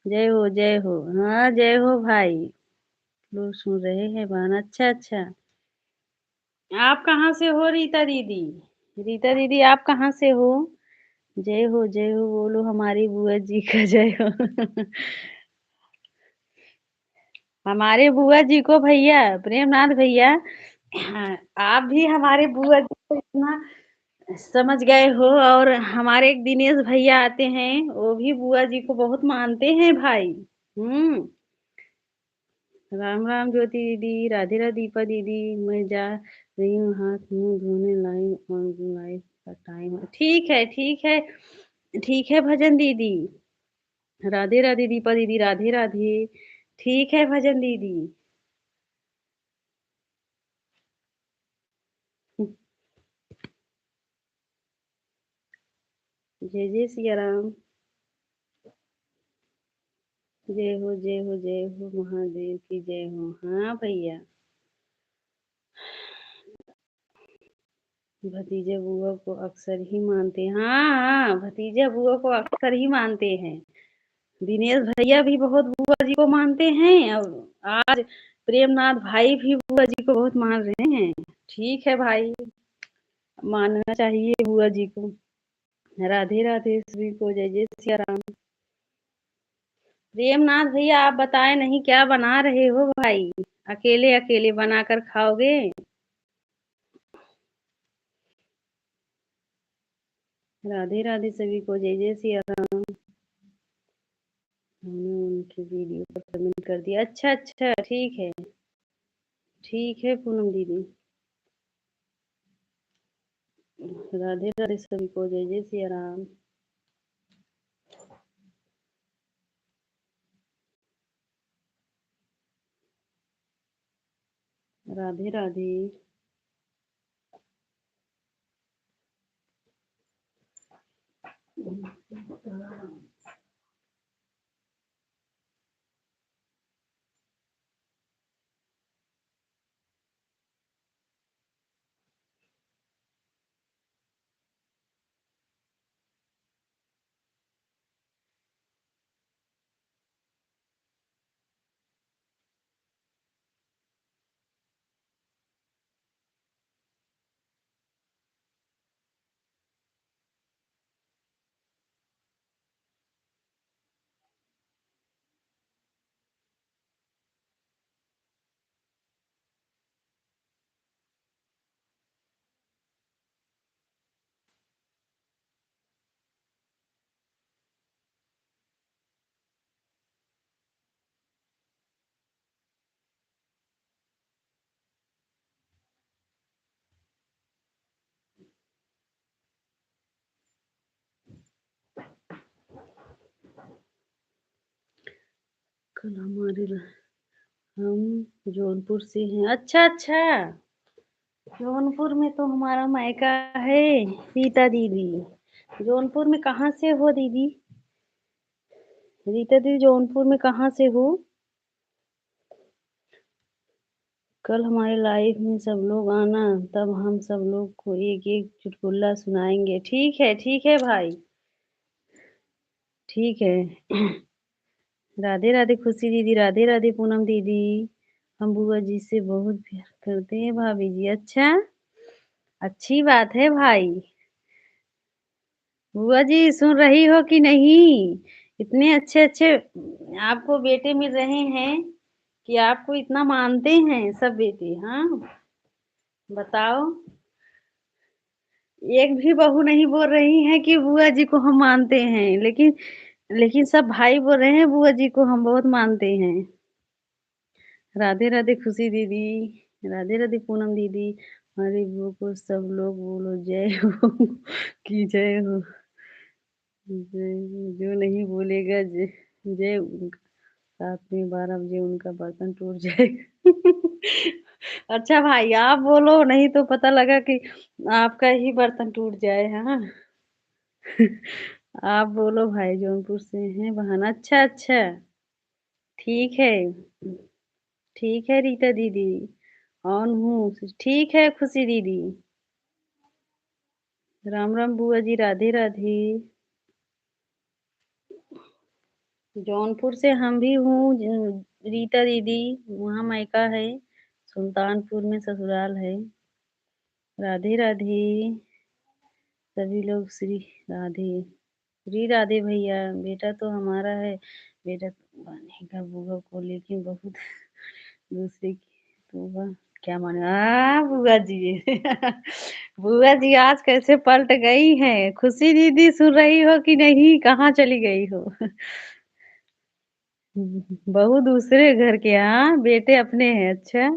जय हो। हाँ, जय हो भाई। लोग सुन रहे हैं बहन। अच्छा। आप कहाँ से हो रीता दीदी? रीता दीदी आप कहाँ से हो? जय हो बोलो हमारी बुआ जी का जय हो। हमारे बुआ जी को भैया प्रेमनाथ भैया। हाँ, आप भी हमारे बुआ जी को इतना समझ गए हो और हमारे एक दिनेश भैया आते हैं, वो भी बुआ जी को बहुत मानते हैं भाई। हुँ। राम राम ज्योति दीदी, राधे राधे दीपा दीदी। मैं जा रही हूँ हाथ मुँह धोने लाइव ऑन लाइव का टाइम है। ठीक है भजन दीदी। राधे राधे दीपा दीदी, राधे राधे। ठीक है भजन दीदी। जय सिया राम। जय हो महादेव की जय हो। हाँ भैया। भतीजे बुआ को अक्सर ही मानते हैं। हाँ, भतीजा बुआ को अक्सर ही मानते हैं। दिनेश भैया भी बहुत बुआ जी को मानते हैं और आज प्रेमनाथ भाई भी बुआ जी को बहुत मान रहे हैं। ठीक है भाई, मानना चाहिए बुआ जी को। राधे राधे सभी को। जय सिया राम। प्रेमनाथ भैया आप बताएं नहीं क्या बना रहे हो भाई? अकेले अकेले बनाकर खाओगे? राधे राधे सभी को। जय सिया राम। हमने उनकी वीडियो पर कमेंट कर दिया। अच्छा ठीक है पूनम दीदी। राधे राधे सभी को। जय सिया राम। राधे राधे। कल हमारे हम जौनपुर से हैं। अच्छा, अच्छा। जौनपुर में तो हमारा मायका है, रीता दीदी। जौनपुर में कहाँ से हो दीदी? रीता दीदी जौनपुर में कहाँ से हो? कल हमारे लाइफ में सब लोग आना, तब हम सब लोग को एक-एक चुटकुला सुनाएँगे। ठीक है भाई, ठीक है। राधे राधे खुशी दीदी, राधे राधे पूनम दीदी। हम बुआ जी से बहुत प्यार करते हैं भाभी जी। अच्छा, अच्छी बात है भाई। बुआ जी सुन रही हो कि नहीं? इतने अच्छे-अच्छे आपको बेटे मिल रहे हैं कि आपको इतना मानते हैं सब बेटे, हाँ? बताओ। एक भी बहू नहीं बोल रही है कि बुआ जी को हम मानते हैं, लेकिन लेकिन सब भाई बोल रहे हैं बुआ जी को हम बहुत मानते हैं। राधे राधे खुशी दीदी, राधे राधे पूनम दीदी। हमारी बुआ को सब लोग बोलो जय हो कि जय हो, जय हो। जो नहीं बोलेगा जय जय उनका साथ में 12 बजे उनका बर्तन टूट जाएगा। अच्छा भाई आप बोलो, नहीं तो पता लगा कि आपका ही बर्तन टूट जाए, हाँ? आप बोलो भाई जौनपुर से हैं बहन। अच्छा, अच्छा। ठीक है। ठीक है रीता दीदी। ऑन हूँ। ठीक है खुशी दीदी। राम राम बुआ जी, राधे राधे। जौनपुर से हम भी हूँ, रीता दीदी। वहाँ मायका है। सुल्तानपुर में ससुराल है। राधे राधे। सभी लोग श्री राधे। श्री राधे भैया। बेटा तो हमारा है। बेटा तो बनेगा बुआ को, लेकिन बहुत दूसरे की तो वह क्या माने बुआ जी। बुआ जी आज कैसे पलट गई हैं? खुशी दीदी सुन रही हो कि नहीं? कहाँ चली गई हो? बहू दूसरे घर के, हाँ बेटे अपने हैं। अच्छा।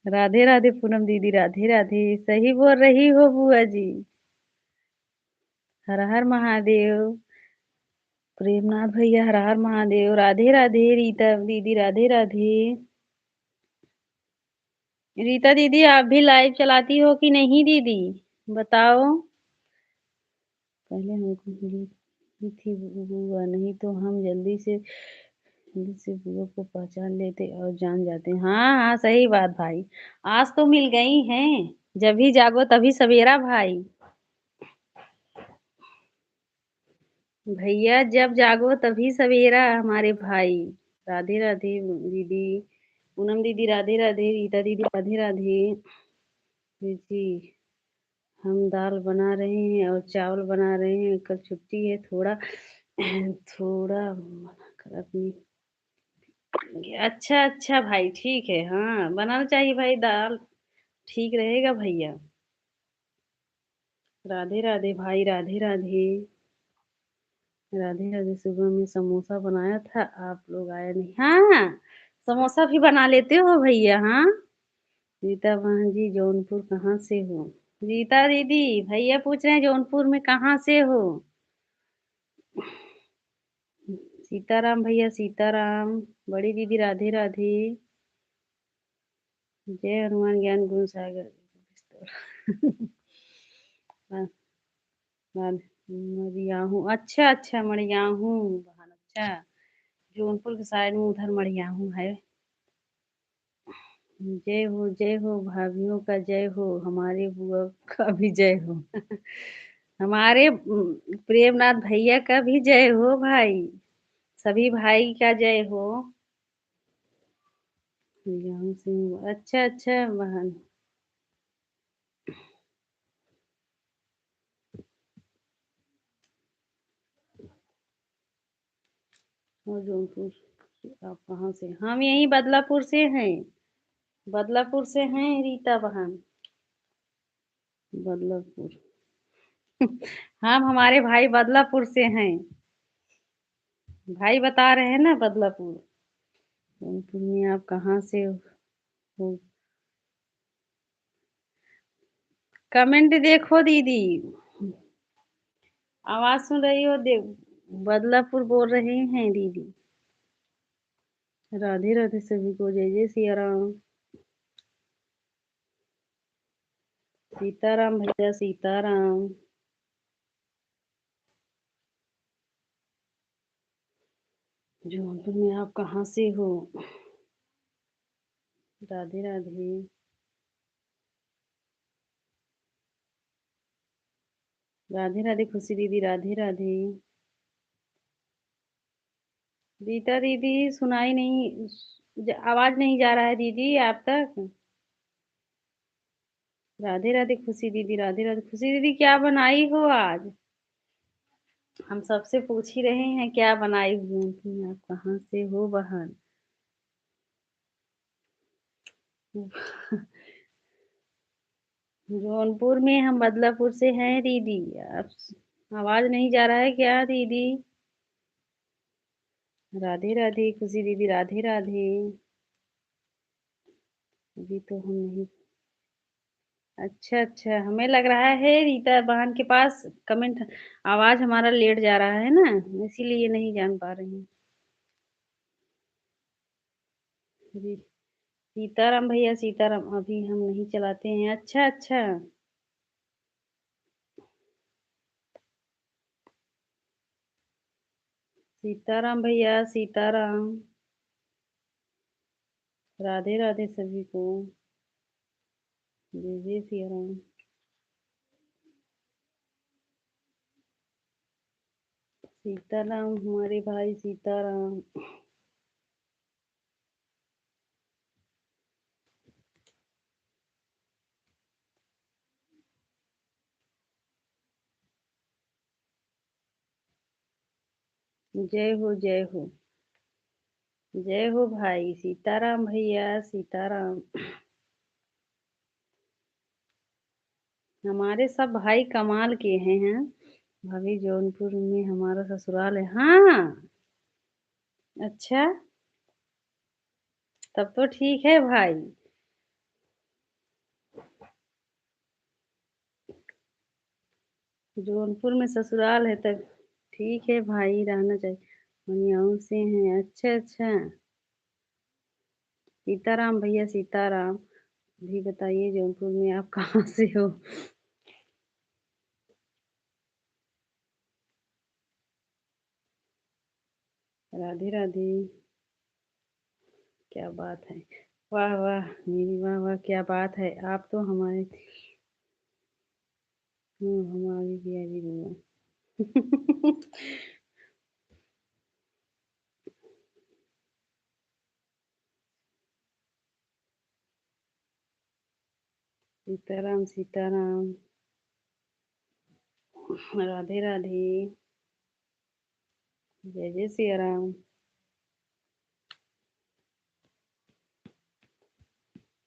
राधे राधे पूनम दीदी, राधे राधे। सही बोल रही हो बुआ जी। हर हर महादेव। प्रेमनाथ भैया हर हर महादेव। राधे राधे रीता दीदी, राधे राधे। रीता दीदी आप भी लाइव चलाती हो कि नहीं दीदी? बताओ। पहले हमको मिली थी बुआ, नहीं तो हम जल्दी से बुआ को पहचान लेते और जान जाते। हाँ हाँ सही बात भाई। आज तो मिल गई हैं। जब भी जागो तभी सवेरा भाई। भैया जब जागो तभी सवेरा हमारे भाई। राधे राधे दीदी। पूनम दीदी राधे राधे, रीता दीदी राधे राधे। जी। हम दाल बना रहे हैं और चावल बना रहे हैं। कल छुट्टी है थोड़ा थोड़ा बनाकर अपनी। अच्छा अच्छा भाई ठीक है, हाँ बनाना चाहिए भाई दाल। ठीक रहेगा भैया। राधे राधे भाई, राधे राधे। राधे राधे। सुबह में समोसा बनाया था, आप लोग आए नहीं। हाँ समोसा भी बना लेते हो भैया, हाँ। रीता बहन जी जौनपुर कहाँ से हो? रीता दीदी भैया पूछ रहे हैं जौनपुर में कहाँ से हो? सीताराम भैया सीताराम। बड़ी दीदी राधे राधे। जय हनुमान ज्ञान गुण सागर। मरियाहूँ। अच्छा अच्छा मरियाहूँ बहन। अच्छा। जौनपुर के साइड में उधर मरियाहूँ है। जय हो भाभीियों का जय हो, हमारे बुआ का भी जय हो। हमारे प्रेमनाथ भैया का भी जय हो भाई। सभी भाई का जय हो। यहाँ से अच्छा अच्छा बहन। और जौनपुर आप कहाँ से? हम यही बदलापुर से हैं। बदलापुर से हैं रीता बहन। बदलापुर। हम हमारे भाई बदलापुर से हैं। भाई बता रहे हैं ना बदलापुर। जौनपुर में आप कहाँ से हो? कमेंट देखो दीदी। आवाज सुन रही हो? देख बदलापुर बोल रहे हैं दीदी। राधे राधे सभी को, जय जय सिया राम। सीताराम भैया, सीताराम। जौनपुर में आप कहाँ से हो? राधे राधे। राधे राधे खुशी दीदी, राधे राधे। रीता दीदी सुनाई नहीं, आवाज नहीं जा रहा है दीदी आप तक। राधे राधे खुशी दीदी, राधे राधे खुशी दीदी, क्या बनाई हो आज? हम सबसे पूछ ही रहे हैं क्या बनाई हुई थी, आप कहाँ से हो बहन? जौनपुर में, हम बदलापुर से हैं दीदी। आप, आवाज नहीं जा रहा है क्या दीदी? राधे राधे खुशी दीदी, राधे राधे। अभी तो हम नहीं। अच्छा अच्छा, हमें लग रहा है रीता बहन के पास कमेंट, आवाज हमारा लेट जा रहा है ना, इसीलिए नहीं जान पा रही हैं। जी, सीताराम भैया, सीताराम अभी हम नहीं चलाते हैं। अच्छा अच्छा। सीताराम भैया, सीताराम। राधे राधे सभी को, जय जय सिया राम। सीताराम हमारे भाई, सीताराम। जय हो, जय हो। जय हो भाई, सीताराम भैया, सीताराम। हमारे सब भाई कमाल के हैं। भाभी जौनपुर में हमारा ससुराल है। हाँ। अच्छा, तब तो ठीक है भाई। जौनपुर में ससुराल है तब ठीक है भाई, रहना चाहिए। मनियाऊ से हैं, अच्छा अच्छा। सीताराम भैया, सीताराम। भी बताइए जौनपुर में आप कहाँ से हो? राधे राधे। क्या बात है। वाह वाह मेरी, वाह वाह क्या बात है, आप तो हमारे। हमारी प्यारी बुआ। सीताराम, सीताराम। राधे राधे। जय जय सिया राम।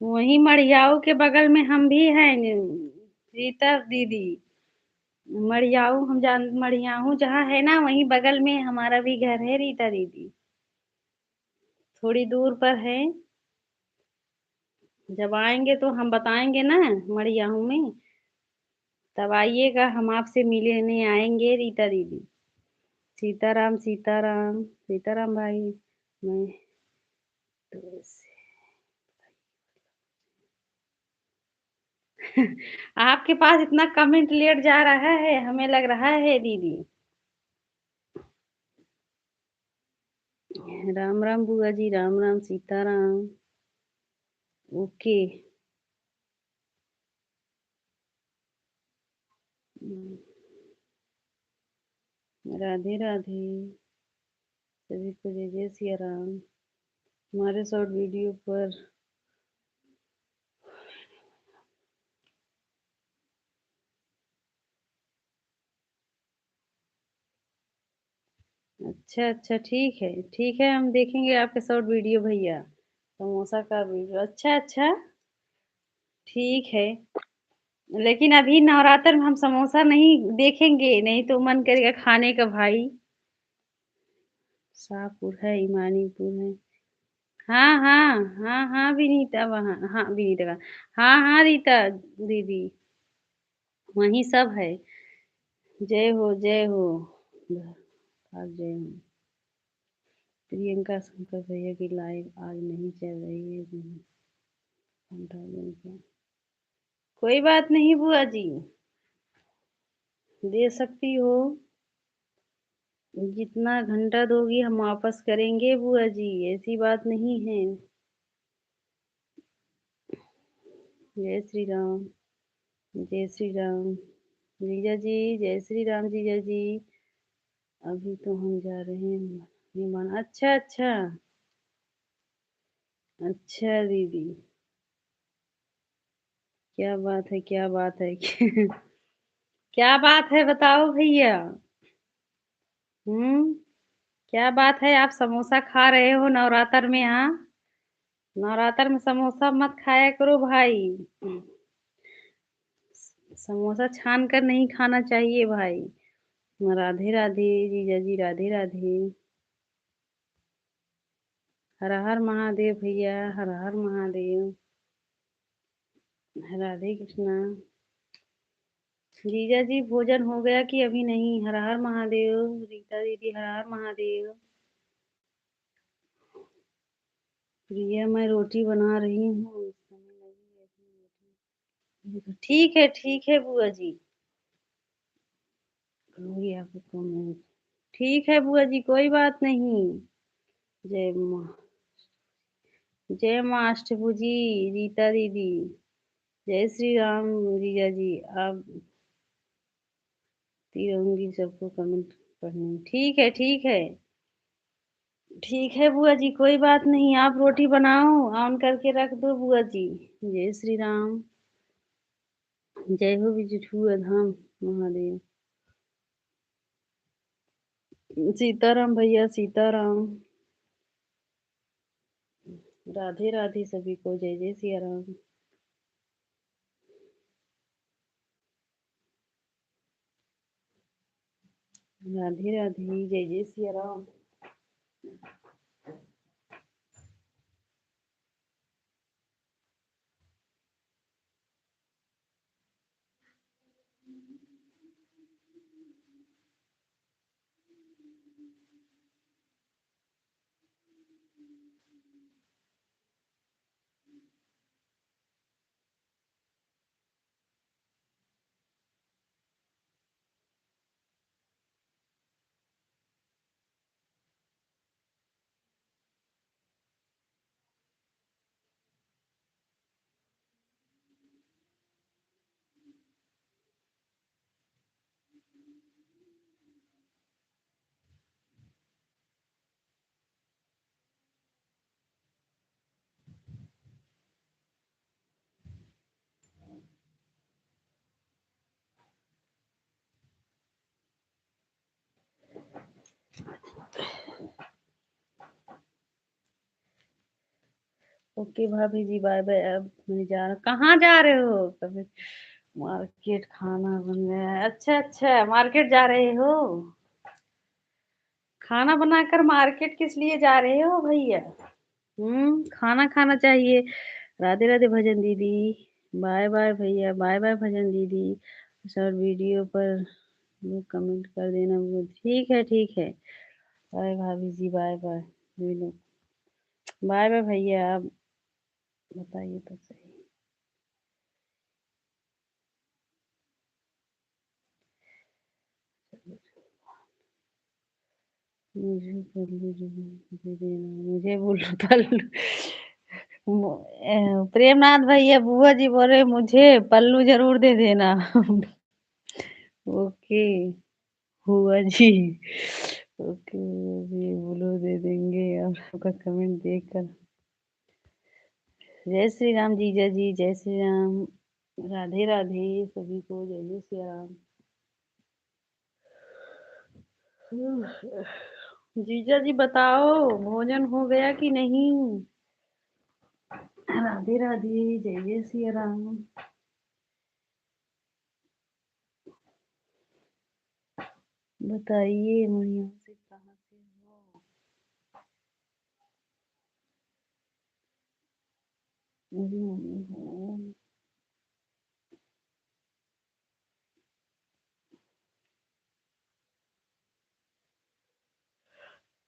वही मड़ियाऊ के बगल में हम भी हैं। रीता दीदी, मड़ियाऊ हम जान, मड़ियाऊ जहाँ है ना, वहीं बगल में हमारा भी घर है रीता दीदी। थोड़ी दूर पर है। जब आएंगे तो हम बताएंगे ना, मड़ियाऊ में। तब आइएगा, हम आपसे मिलने आएंगे रीता दीदी। सीताराम, सीताराम, सीताराम भाई। मैं तो आपके पास इतना कमेंट लेट जा रहा है, हमें लग रहा है दीदी। राम राम बुआ जी, राम राम, सीताराम। ओके। राधे राधे सभी को, जय जय सिया राम। हमारे शॉर्ट वीडियो पर। अच्छा अच्छा, ठीक है ठीक है, हम देखेंगे आपके शॉर्ट वीडियो भैया। समोसा का वीडियो, अच्छा अच्छा। ठीक है। लेकिन अभी नवरात्र में हम समोसा नहीं देखेंगे, नहीं तो मन करेगा खाने का भाई। शाहपुर है, ईमानीपुर है। हाँ हाँ। हाँ हाँ विनीता, वहाँ हाँ विनीता का। हाँ हाँ रीता दीदी, वही सब है। जय हो, जय हो। जय हो। प्रियंका शंकर भैया की लाइव आज नहीं चल रही है। घंटा दिन पे कोई बात नहीं बुआ जी, दे सकती हो। जितना घंटा दोगी हम वापस करेंगे बुआ जी, ऐसी बात नहीं है। जय श्री राम। जय श्री राम जीजा जी। जय श्री राम जीजा जी। अभी तो हम जा रहे हैं विमान। अच्छा अच्छा। अच्छा दीदी, क्या बात है, क्या बात है। क्या बात है बताओ भैया। हम्म। क्या बात है, आप समोसा खा रहे हो नवरात्र में? हाँ, नवरात्र में समोसा मत खाया करो भाई। समोसा छान कर नहीं खाना चाहिए भाई। राधे राधे जीजा जी, राधे राधे। हर हर महादेव भैया, हर हर महादेव। राधे कृष्णा। जीजा जी भोजन हो गया कि अभी नहीं? हर हर महादेव। रीता दीदी हर हर महादेव। प्रिया मैं रोटी बना रही हूँ, समय लगी है। ठीक है बुआ जी। करूँगी आपको कमेंट। ठीक है बुआ जी, कोई बात नहीं। जय माँ। जय माँ अष्टभुजी रीता दीदी। जय श्री राम जीजा जी। आप रहूंगी सबको कमेंट पढ़ने। ठीक है ठीक है। ठीक है बुआ जी, कोई बात नहीं। आप रोटी बनाओ, ऑन करके रख दो बुआ जी। जय श्री राम। जय हो विजुठु धाम महादेव। सीताराम भैया, सीताराम। राधे राधे सभी को। जय जय सिया राम। राधे राधे। जय जय सिया राम। ओके भाभी जी, बाय बाय। अब मैं जा रहा। कहाँ जा रहे हो? कभी मार्केट खाना बन गया है। अच्छा अच्छा, मार्केट जा रहे हो? खाना बनाकर मार्केट किस लिए जा रहे हो भैया? खाना खाना चाहिए। राधे राधे भजन दीदी। बाय बाय भैया, बाय बाय भजन दीदी। सर वीडियो पर लोग कमेंट कर देना वो। ठीक है। बाय भाभी जी, बाय बाय। बाय बाय भैया। आप बताइए तो सही। मुझे पल्लू जरूर दे देना। मुझे बोलो पल्लू। प्रेमनाथ भैया, बुआ जी बोल रहे मुझे पल्लू जरूर दे देना। ओके बुआ जी। ओके जी, बोलो दे देंगे। और आपका कमेंट देखकर। जय श्री राम जीजा जी, जय श्री राम। राधे राधे सभी को। जय जय श्री राम। जीजा जी बताओ, भोजन हो गया कि नहीं? राधे राधे। जय जय श्री राम। बताइए मैं यहाँ से कहाँ से हो? मेरी मम्मी हूँ।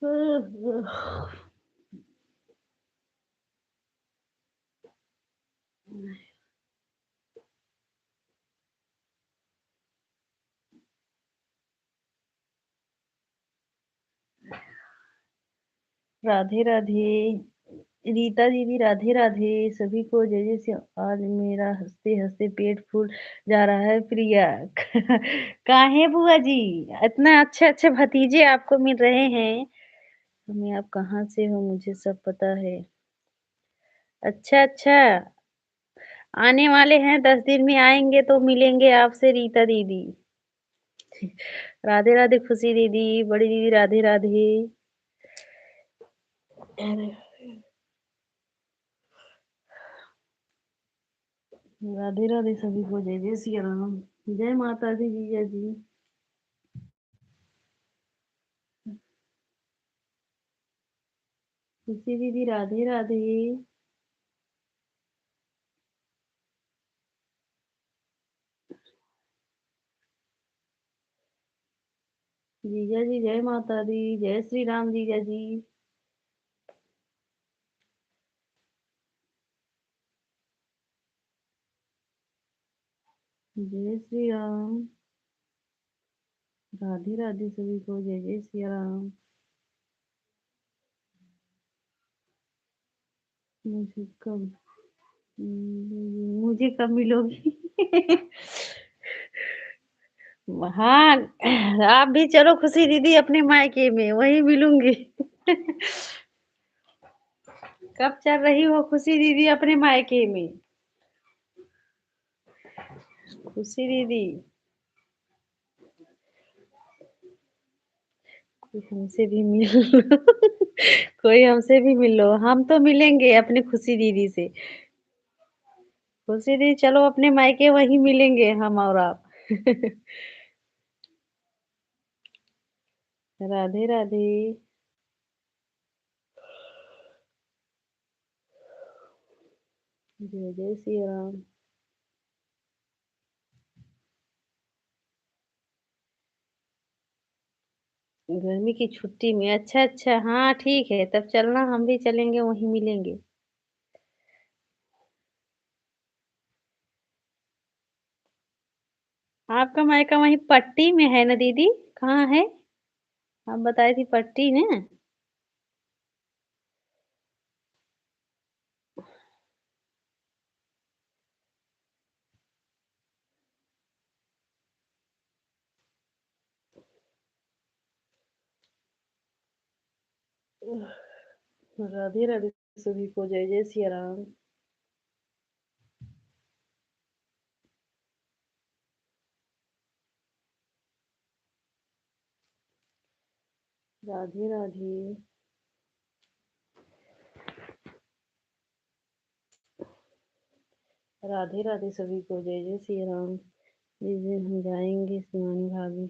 राधे राधे। रीता दीदी राधे राधे। सभी को जय जय श्री। आज मेरा हंसते हंसते पेट फूल जा रहा है प्रिया। काहे बुआ जी? इतना अच्छे अच्छे भतीजे आपको मिल रहे हैं। हमें आप कहाँ से हो मुझे सब पता है। अच्छा अच्छा। आने वाले हैं 10 दिन में आएंगे तो मिलेंगे आपसे रीता दीदी। राधे राधे खुशी दीदी। बड़ी दीदी राधे राधे। राधे राधे सभी को जय जय श्री राम। जय माता दी जीजा जी। खुशी दीदी राधे राधे। जीजा जी जय माता दी। जय श्री राम जीजा जी। जय श्री राम। राधे राधे सभी को जय जय श्री राम। मुझे कब मुझे कब मिलोगी? हाँ। आप भी चलो खुशी दीदी अपने मायके में वहीं मिलूंगी। कब चल रही हो खुशी दीदी अपने मायके में? खुशी दीदी कोई हमसे भी मिल लो। कोई हमसे भी मिल लो। हम तो मिलेंगे अपने खुशी दीदी से। खुशी दीदी चलो अपने मायके वहीं मिलेंगे हम और आप। राधे राधे। जय जय श्री राम। गर्मी की छुट्टी में अच्छा अच्छा हाँ ठीक है तब चलना हम भी चलेंगे वहीं मिलेंगे। आपका मायका वहीं पट्टी में है ना दीदी? कहाँ है? आप बताई थी पट्टी ना। राधे राधे सभी को जय जय सिया राम। राधे राधे। राधे राधे सभी को जय जय सिया राम। जिस दिन हम जाएंगे शिवानी भाभी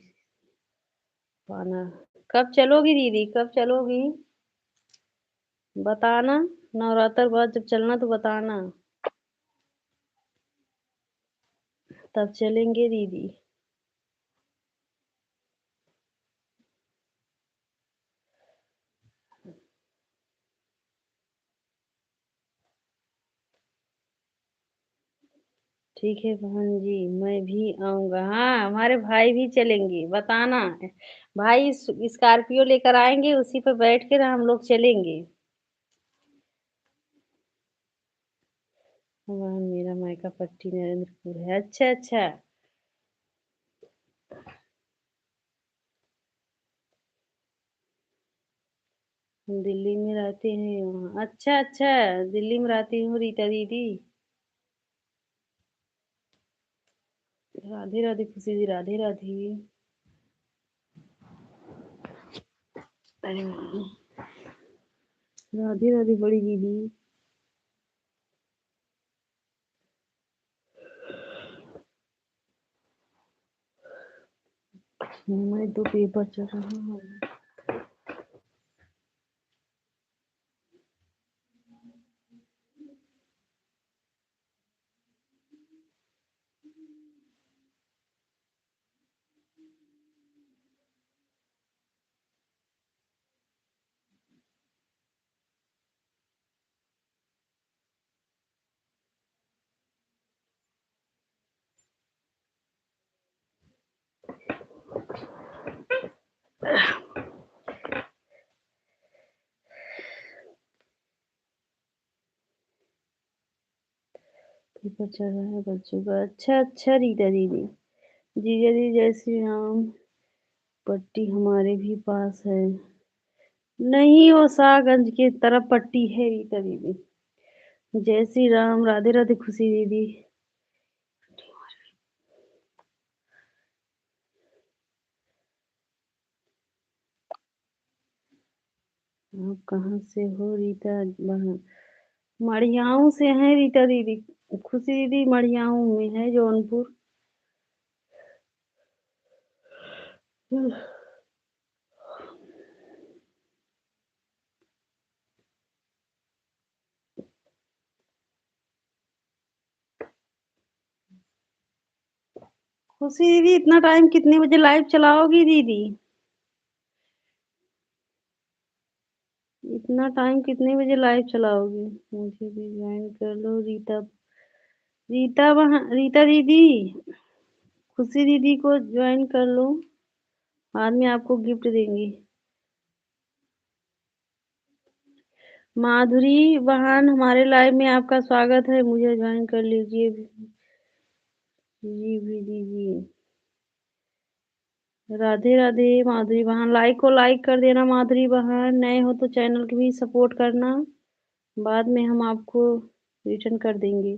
पाना। कब चलोगी दीदी कब चलोगी? बताना। नवरात्र बाद जब चलना तो बताना। तब चलेंगे दीदी। ठीक है बहन जी मैं भी आऊंगा। हाँ हमारे भाई भी चलेंगे बताना। भाई स्कॉर्पियो लेकर आएंगे उसी पर बैठ कर हम लोग चलेंगे। बहन मेरा मायका पट्टी नरेंद्रपुर है। अच्छा अच्छा। हम दिल्ली में रहते हैं वहाँ। अच्छा अच्छा। दिल्ली में रहती हूँ रीता दीदी। राधे राधे खुशी दी राधे राधे। अरे राधे राधे बड़ी दीदी। मैं तो पेपर चल रहा हूँ। पेपर चल रहा है बच्चों का। अच्छा अच्छा रीता दीदी। जीजा जी जय श्री राम। पट्टी हमारे भी पास है। नहीं, वो शाहगंज की तरफ पट्टी है रीता दीदी। जय श्री राम, राधे राधे खुशी दीदी। आप कहाँ से हो रीता बहन? मढ़ियाऊ से हैं रीता दीदी। खुशी दीदी मढ़ियाऊ में है, जौनपुर। खुशी दीदी इतना टाइम कितने बजे लाइव चलाओगी दीदी? इतना टाइम कितने बजे लाइव चलाओगी? मुझे भी ज्वाइन कर लो रीता। रीता वहाँ, रीता दीदी खुशी दीदी को ज्वाइन कर लो। बाद में आपको गिफ्ट देंगी। माधुरी बहन, हमारे लाइव में आपका स्वागत है, मुझे ज्वाइन कर लीजिए। जी भी दीजिए। राधे राधे माधुरी बहन, लाइक को लाइक कर देना माधुरी बहन। नए हो तो चैनल की भी सपोर्ट करना, बाद में हम आपको रिटर्न कर देंगे।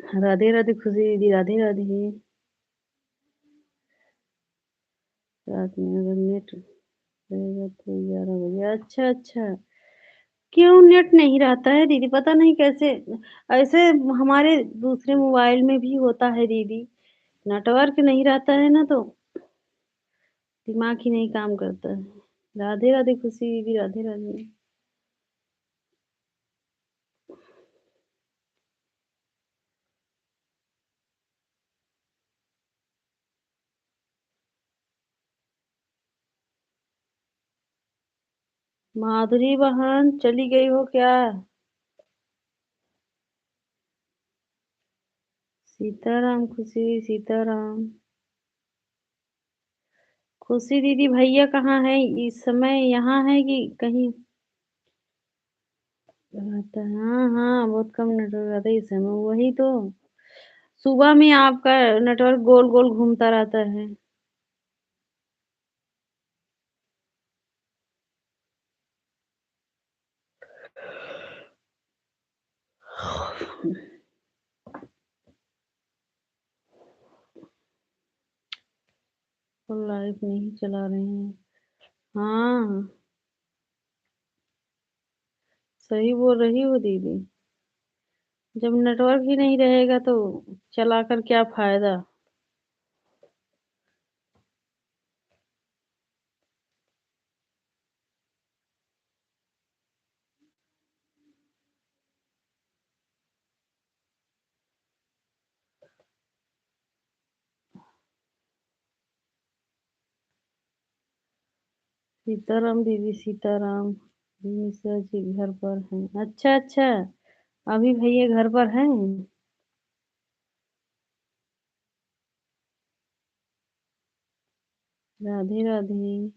राधे राधे खुशी दीदी, राधे राधे। रात में अगर नेट रहेगा तो 11 बजे। अच्छा अच्छा। क्यों नेट नहीं रहता है दीदी? पता नहीं कैसे। ऐसे हमारे दूसरे मोबाइल में भी होता है दीदी। नेटवर्क नहीं रहता है ना, तो दिमाग ही नहीं काम करता है। राधे राधे खुशी दीदी, राधे राधे। माधुरी बहन चली गई हो क्या? सीताराम खुशी, सीताराम। खुशी दीदी भैया कहाँ है इस समय? यहाँ है कि कहीं रहता है? हाँ हाँ, बहुत कम नेटवर्क आता है इस समय, वही तो। सुबह में आपका नेटवर्क गोल गोल घूमता रहता है। तो लाइव नहीं चला रहे हैं। हाँ, सही बोल रही हो दीदी। जब नेटवर्क ही नहीं रहेगा तो चलाकर क्या फायदा? सीताराम दीदी, सीताराम। मिश्रा जी घर पर हैं? अच्छा अच्छा। अभी भैया घर पर हैं? राधे राधे।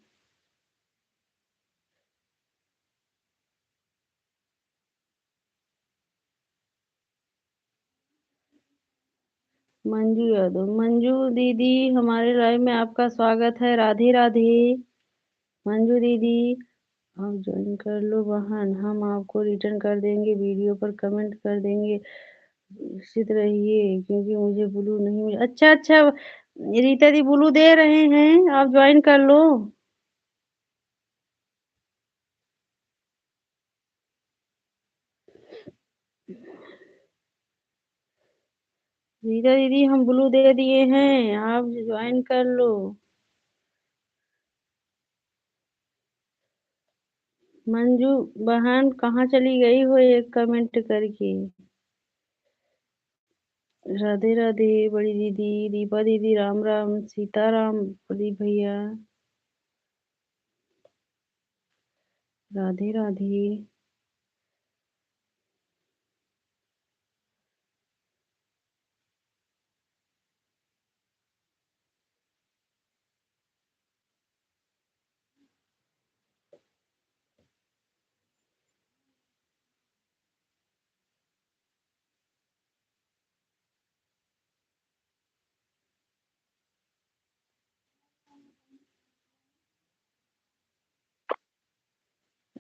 मंजू यादव, मंजू दीदी हमारे लाइव में आपका स्वागत है, राधे राधे। मंजू दीदी आप ज्वाइन कर लो बहन, हम आपको रिटर्न कर देंगे, वीडियो पर कमेंट कर देंगे। निश्चित रहिए क्योंकि मुझे ब्लू नहीं मिला। अच्छा अच्छा, रीता दी ब्लू दे रहे हैं, आप ज्वाइन कर लो। रीता दीदी हम ब्लू दे दिए हैं, आप ज्वाइन कर लो। मंजू बहन कहाँ चली गई हो एक कमेंट करके? राधे राधे बड़ी दीदी, दीपा दीदी राम राम, सीताराम प्रदीप भैया, राधे राधे।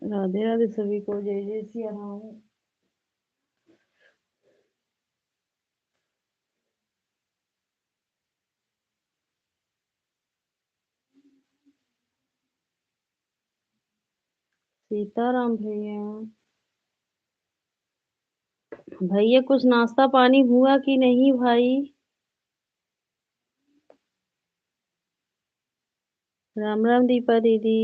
राधे राधे सभी को, जय जय सिया राम। सीताराम भैया। भैया कुछ नाश्ता पानी हुआ कि नहीं भाई? राम राम दीपा दीदी।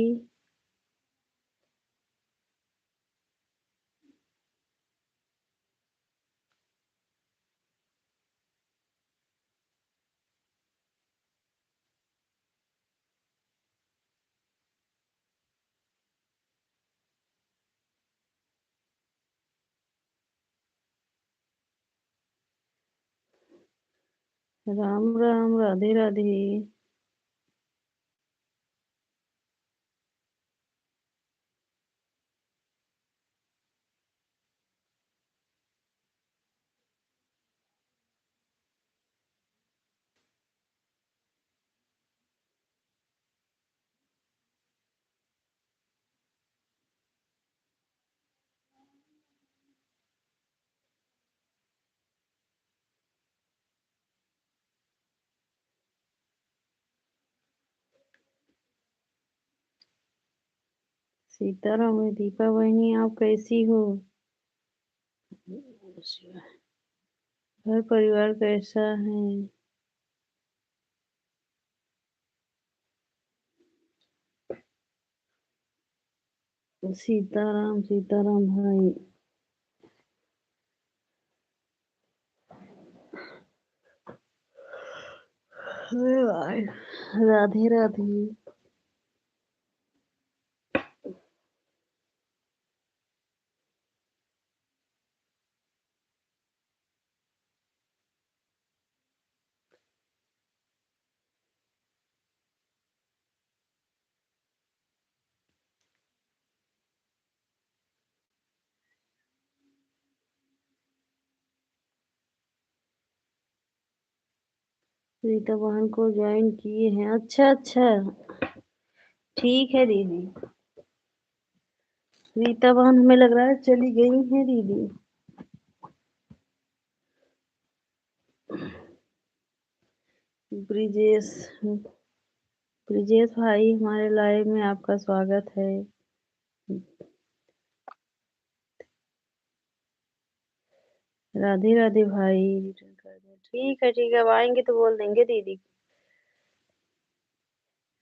राम राम, राधे राधे। सीताराम है। दीपा बहनी आप कैसी हो? घर परिवार कैसा है? सीताराम सीताराम भाई। अरे भाई, राधे राधे। रीता बहन को ज्वाइन किए हैं, अच्छा अच्छा। ठीक है दीदी। रीता बहन हमें लग रहा है चली गई है दीदी। ब्रिजेश। ब्रिजेश भाई हमारे लाइव में आपका स्वागत है। राधे राधे भाई, रिटर्न कर दे। ठीक है ठीक है, अब आएंगे तो बोल देंगे दीदी।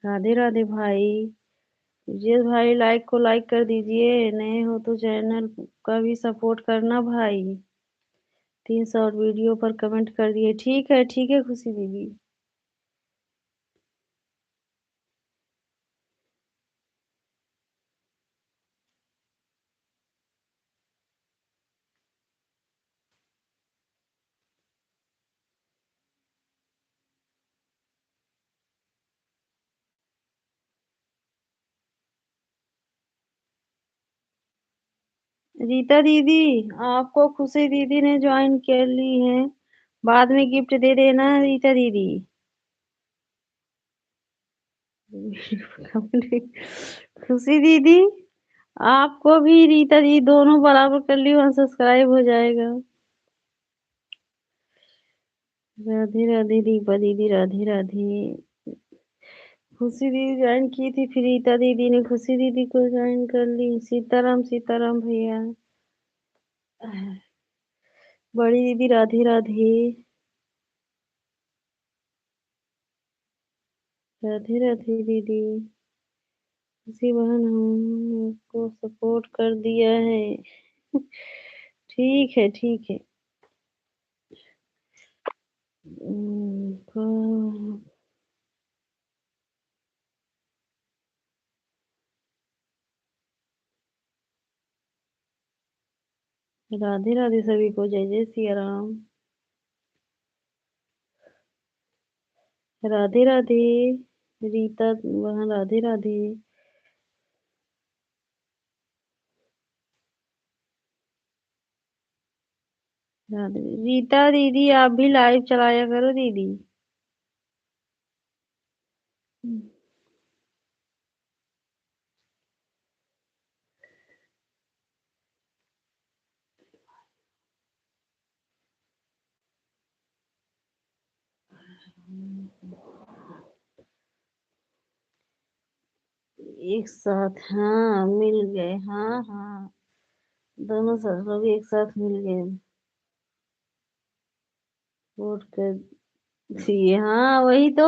राधे राधे भाई। ब्रिजेश भाई लाइक को लाइक कर दीजिए, नए हो तो चैनल का भी सपोर्ट करना भाई। 300 और वीडियो पर कमेंट कर दिए। ठीक है खुशी दीदी। रीता दीदी, आपको खुशी दीदी ने ज्वाइन कर ली है। बाद में गिफ्ट दे देना रीता दीदी। खुशी दीदी, आपको भी रीता दीदी दोनों बराबर कर ली, वहां सब्सक्राइब हो जाएगा। राधे राधे दीपा दीदी, राधे राधे। खुशी दीदी ज्वाइन की थी, फिर रीता दीदी ने खुशी दीदी को ज्वाइन कर ली। सीताराम सीताराम भैया। बड़ी दीदी राधे राधे। राधे राधे दीदी। खुशी बहन हमको सपोर्ट कर दिया है। ठीक है। राधे राधे सभी को, जय जय सिया राम। राधे राधे। रीता बहन राधे राधे। राधे रीता दीदी, आप भी लाइव चलाया करो दीदी। एक साथ हाँ मिल गए, हाँ हाँ, दोनों सस लोग एक साथ मिल गए। वोट कर दिए, हाँ वही तो।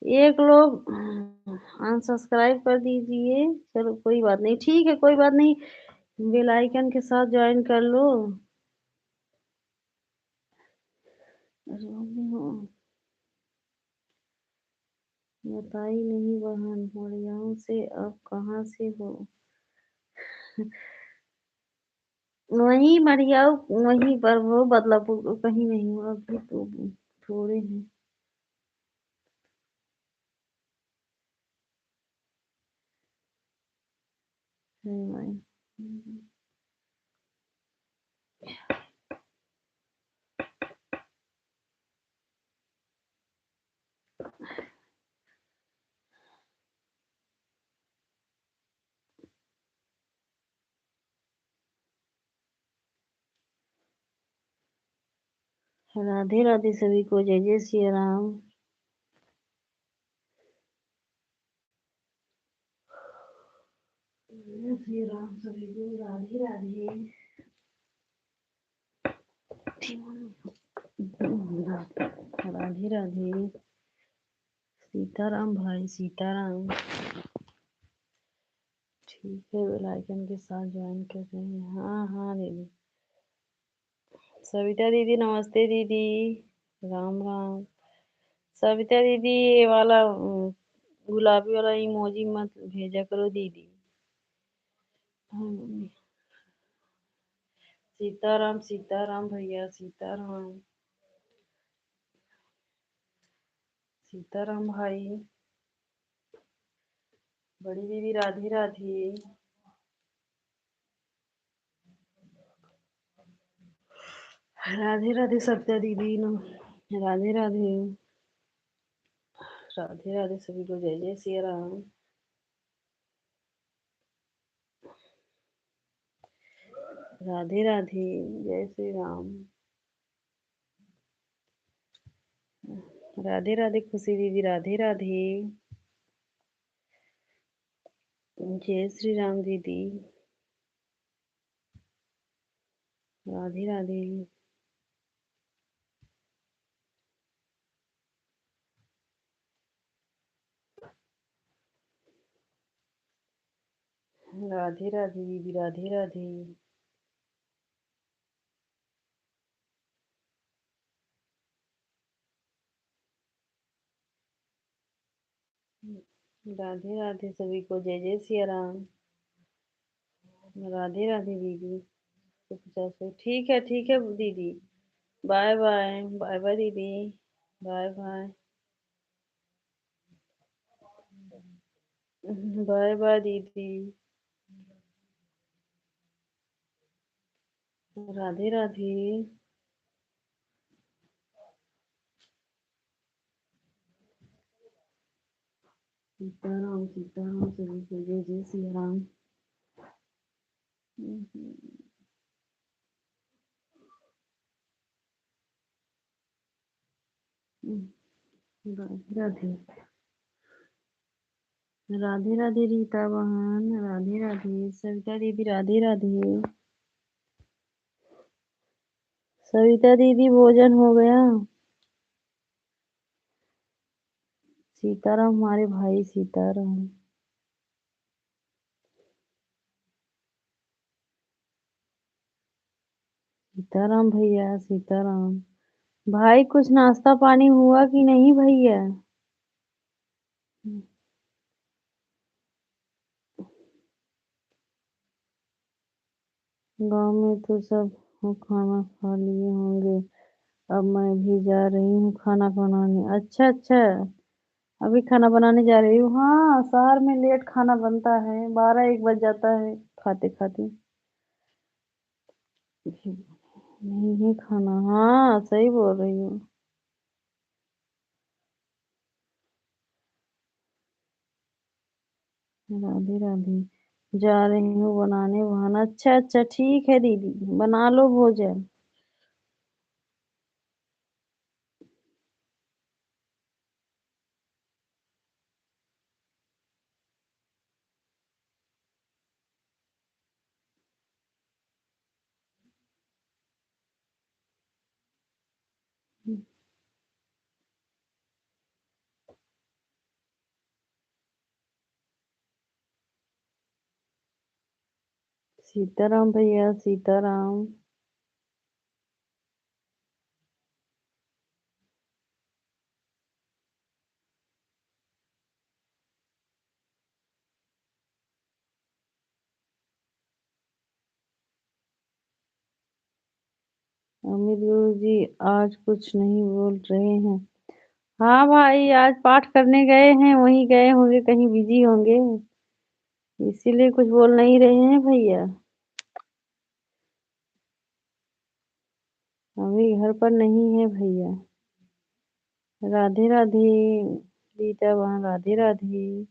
एक लोग अनसब्सक्राइब कर दीजिए, चलो कोई बात नहीं, ठीक है कोई बात नहीं। बेल आइकन के साथ ज्वाइन कर लो। अरे मम्मी हो, बताई नहीं बहन, मरियाओं से अब कहाँ से हो? वही मरियाऊ, वहीं पर वो बदलापुर, कहीं नहीं हुआ अभी तो, थोड़े हैं। भाई राधे राधे सभी को, जय जय श्री राम। जय श्री राम सभी को, राधे राधे। राधे राधे। सीताराम भाई, सीताराम। ठीक है, बेल आइकन के साथ ज्वाइन कर रहे हैं, हाँ हाँ दीदी। सविता दीदी नमस्ते दीदी। राम राम। सविता दीदी ये वाला गुलाबी वाला इमोजी मत भेजा करो दीदी। हाँ, सीताराम सीताराम भैया, सीताराम। सीताराम भाई। बड़ी दीदी राधे राधे। राधे राधे सत्या दीदी राधे राधे। राधे राधे सभी को, जय जय सिया राम। राधे राधे, जय श्री राम। राधे राधे खुशी दीदी, राधे राधे। जय श्री राम दीदी। राधे राधे। राधे राधे दीदी, राधे राधे। राधे राधे सभी को, जय जय सिया राम। राधे राधे दीदी। 150, ठीक है दीदी। बाय बाय, बाय बाय दीदी। Bye bye. बाय बाय दीदी। राधे राधे। सीताराम सीताराम सभी को, जय जय सिया राम। राधे राधे। राधे राधे रीता बहन, राधे राधे सविता दीदी, राधे राधे। सविता दीदी भोजन हो गया? सीताराम हमारे भाई, सीताराम। सीताराम भैया, सीताराम। भाई कुछ नाश्ता पानी हुआ कि नहीं भैया? गांव में तो सब खाना खा लिए होंगे। अब मैं भी जा रही हूँ खाना बनाने। अच्छा अच्छा, अभी खाना बनाने जा रही हूँ। हाँ शहर में लेट खाना बनता है, 12 1 बज जाता है खाते खाते। नहीं है खाना, हाँ सही बोल रही हूँ। राधे राधे। जा रही हूँ बनाने वहान। अच्छा अच्छा ठीक है दीदी, बना लो भोजन। सीताराम भैया, सीताराम। अमित गुरु जी आज कुछ नहीं बोल रहे हैं। हाँ भाई, आज पाठ करने गए हैं, वहीं गए होंगे, कहीं बिजी होंगे, इसीलिए कुछ बोल नहीं रहे हैं भैया। अभी घर पर नहीं है भैया। राधे राधे। रीता बहन, राधे राधे।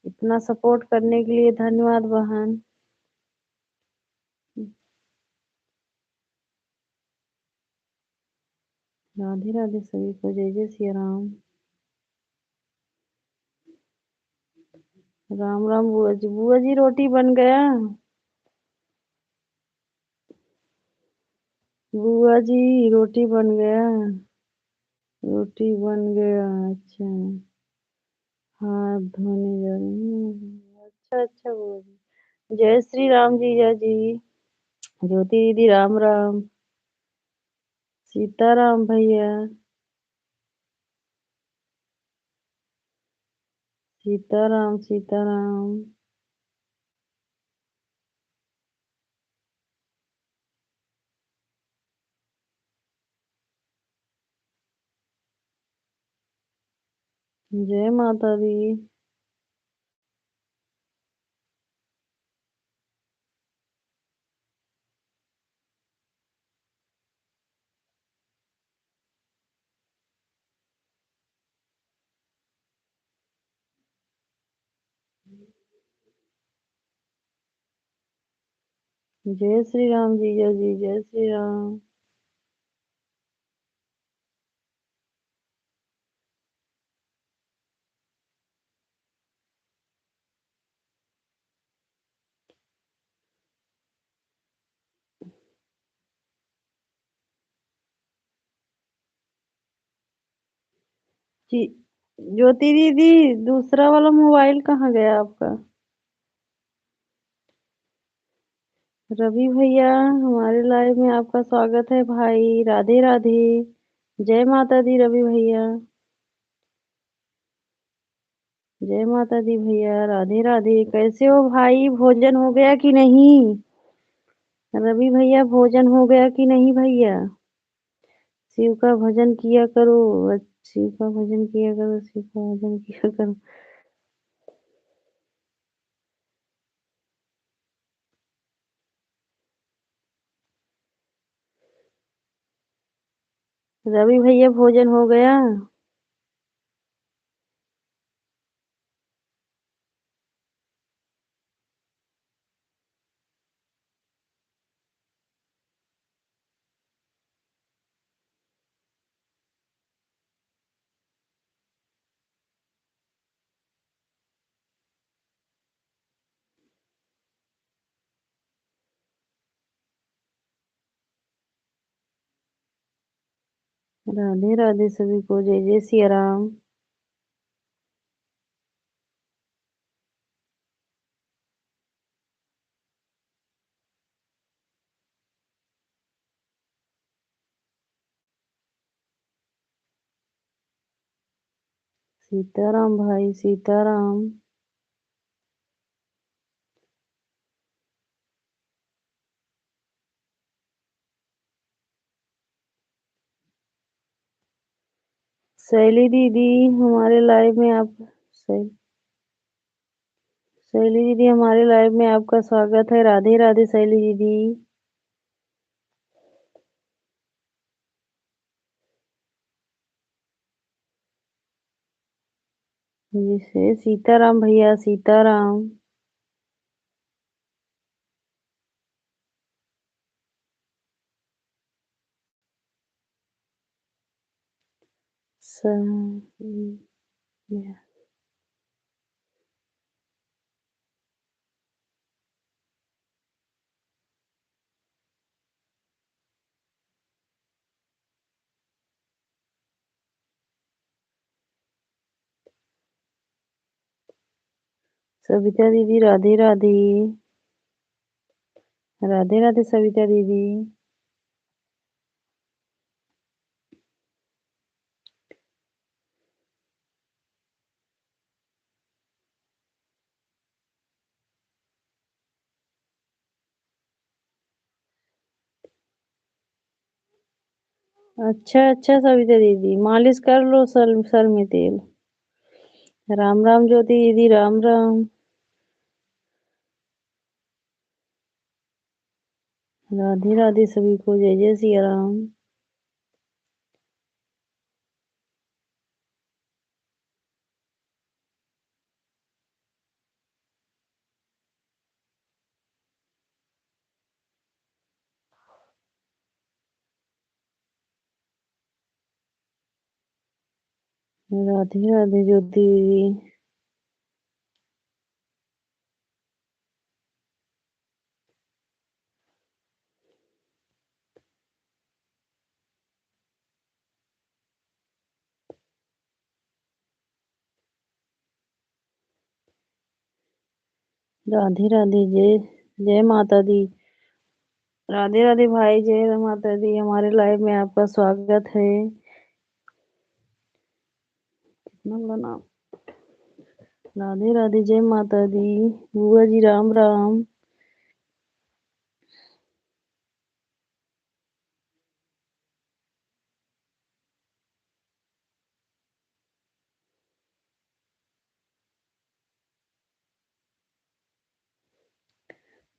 इतना सपोर्ट करने के लिए धन्यवाद बहन। राधे राधे सभी को, जय जय सिया राम। राम राम बुआ जी। बुआ जी रोटी बन गया। बुआ जी रोटी बन गया। रोटी बन गया। अच्छा। हाथ धोने जा रही हूँ। अच्छा अच्छा बुआ जी। जय श्री राम जीजा जी। ज्योति दीदी राम राम। सीताराम भैया। सीताराम सीताराम। जय माता दी। जय श्री राम जीजा जी, जय श्री राम। जी। ज्योति दीदी, दूसरा वाला मोबाइल कहाँ गया आपका? रवि भैया, हमारे लाइव में आपका स्वागत है भाई। राधे राधे। जय माता दी रवि भैया। जय माता दी भैया, राधे राधे। कैसे हो भाई, भोजन हो गया कि नहीं? रवि भैया, भोजन हो गया कि नहीं भैया? शिव का भजन किया करो। शिव का भजन किया करो, शिव का भजन किया करो। रवि भैया, भोजन हो गया? राधे राधे सभी को, जय जय सिया राम। सीताराम भाई, सीताराम। शैली दीदी, हमारे लाइव में आप शैली दीदी, हमारे लाइव में आपका स्वागत है। राधे राधे शैली दीदी। जिसे सीताराम भैया, सीताराम। स- सविता दीदी, राधे राधे। राधे राधे सविता दीदी। अच्छा अच्छा सविता दीदी, मालिश कर लो सर सर में तेल। राम राम ज्योति दीदी, राम राम। राधे राधे सभी को, जय जय सिया राम। राधे राधे ज्योति दीदी। राधे राधे, जय जय माता दी। राधे राधे भाई, जय माता दी। हमारे लाइव में आपका स्वागत है। कितना बड़ा नाम। राधे राधे, जय माता दी। बुआ जी राम राम।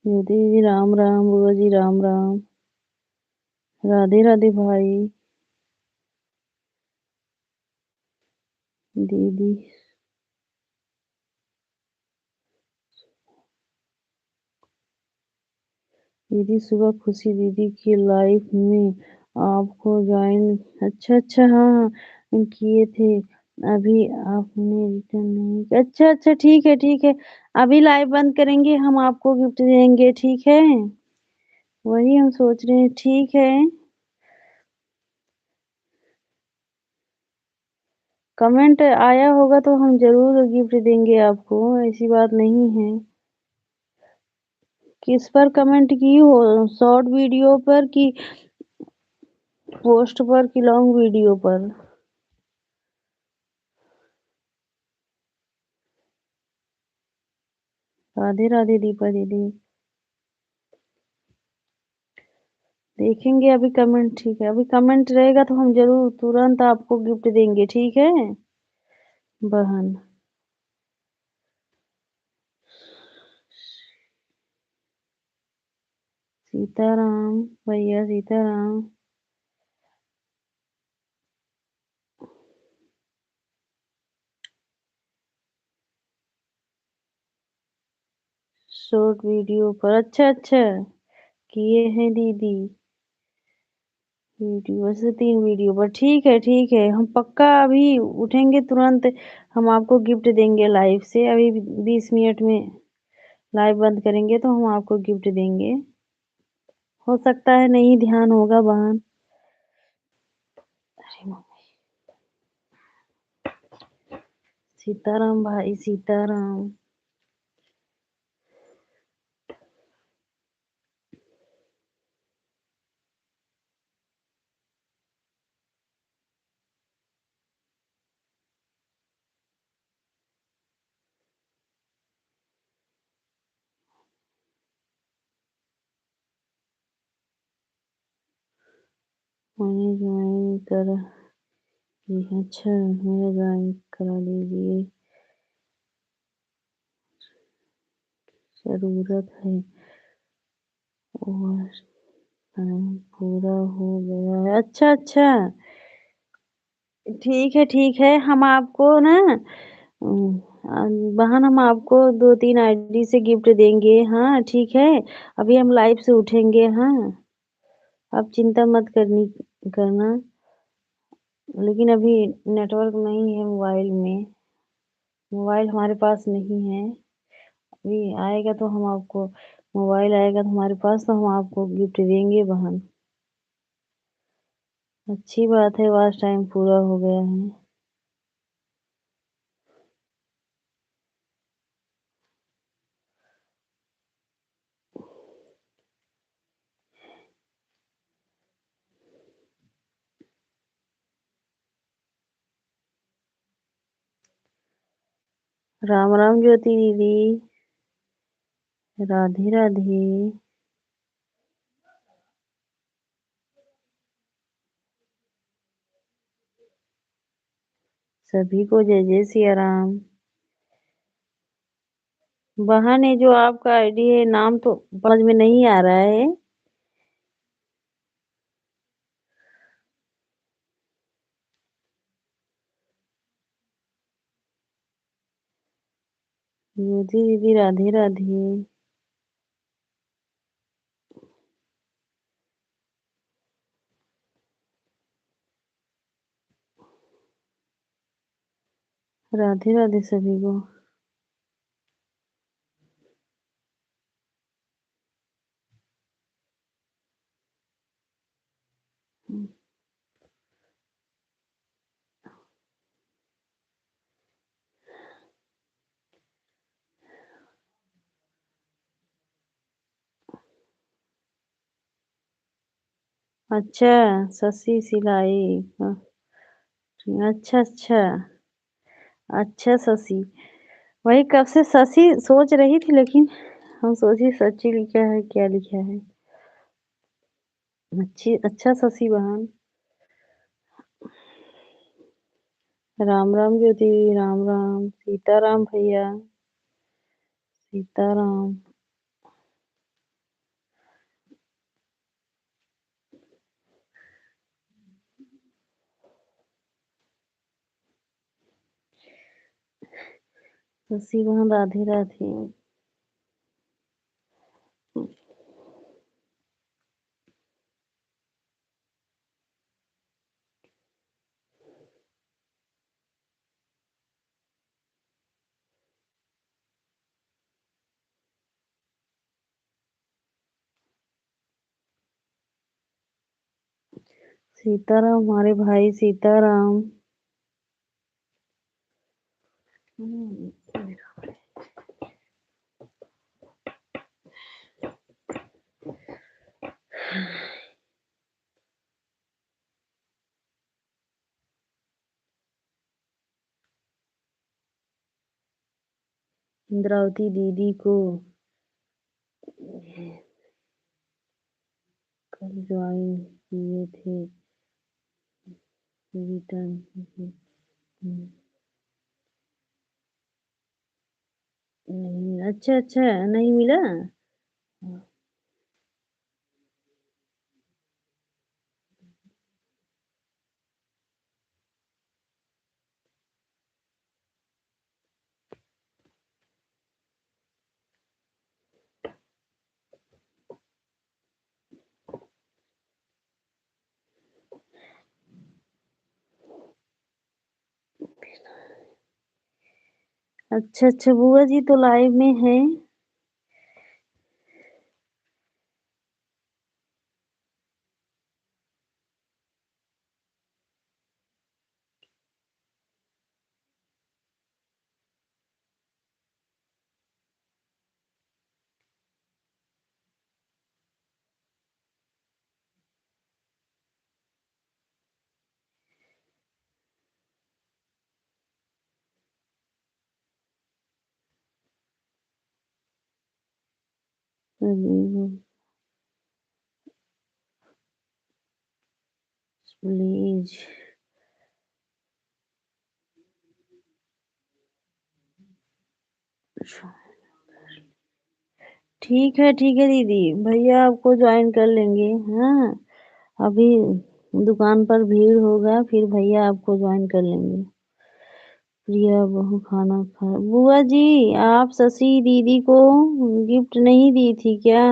ज्योति जी राम राम, बुआ जी राम राम। राधे राधे भाई। दीदी, दीदी सुबह खुशी दीदी की लाइफ में आपको ज्वाइन। अच्छा अच्छा, हाँ हाँ किए थे। अभी आपने रिटर्न नहीं किया। अच्छा अच्छा, ठीक है ठीक है। अभी लाइव बंद करेंगे, हम आपको गिफ्ट देंगे, ठीक है। वही हम सोच रहे हैं, ठीक है। कमेंट आया होगा तो हम जरूर गिफ्ट देंगे आपको, ऐसी बात नहीं है। किस पर कमेंट की हो, शॉर्ट वीडियो पर कि पोस्ट पर कि लॉन्ग वीडियो पर? राधे राधे दीपा दीदी। देखेंगे अभी कमेंट, ठीक है। अभी कमेंट रहेगा तो हम जरूर तुरंत आपको गिफ्ट देंगे, ठीक है बहन। सीताराम भैया, सीताराम। शॉर्ट वीडियो पर, अच्छा अच्छा किए हैं दीदी। वीडियो से 3 वीडियो पर, ठीक है ठीक है। हम पक्का अभी उठेंगे तुरंत, हम आपको गिफ्ट देंगे लाइव से। अभी 20 मिनट में लाइव बंद करेंगे तो हम आपको गिफ्ट देंगे। हो सकता है नहीं ध्यान होगा बहन। अरे सीताराम भाई, सीताराम। उन्हें ज्वाइन कर। अच्छा, मेरा ज्वाइन करा दीजिए, जरूरत है। और टाइम पूरा हो गया है। अच्छा अच्छा, ठीक है। हम आपको ना बहन, हम आपको 2-3 आईडी से गिफ्ट देंगे, हाँ ठीक है। अभी हम लाइव से उठेंगे, हाँ। आप चिंता मत करना। लेकिन अभी नेटवर्क नहीं है मोबाइल में। मोबाइल हमारे पास नहीं है। अभी आएगा तो हम आपको, मोबाइल आएगा तो हमारे पास तो हम आपको गिफ्ट देंगे बहन। अच्छी बात है, वाच टाइम पूरा हो गया है। राम राम ज्योति दीदी। राधे राधे। सभी को जय जय सिया राम। बहन है जो आपका आईडी है, नाम तो समझ में नहीं आ रहा है। ज्योति दीदी राधे राधे। राधे राधे सभी को। अच्छा, शशि सिलाई। अच्छा अच्छा। अच्छा शशि। वही कब से शशि सोच रही थी, लेकिन हम सोचे सच्ची लिखा है क्या लिखा है। अच्छी अच्छा शशि बहन। राम राम ज्योति। राम राम सीताराम भैया। सीताराम। शशि बहन राधे राधे। सीताराम हमारे भाई सीताराम। इंद्रावती दीदी को कल ज्वाइन किए थे। रिटर्न नहीं। अच्छा अच्छा, नहीं मिला। अच्छा अच्छा, बुआ जी तो लाइव में है। प्लीज। ठीक है दीदी, भैया आपको ज्वाइन कर लेंगे। हाँ, अभी दुकान पर भीड़ होगा, फिर भैया आपको ज्वाइन कर लेंगे। प्रिया बहू खाना खा। बुआ जी, आप शशि दीदी को गिफ्ट नहीं दी थी क्या?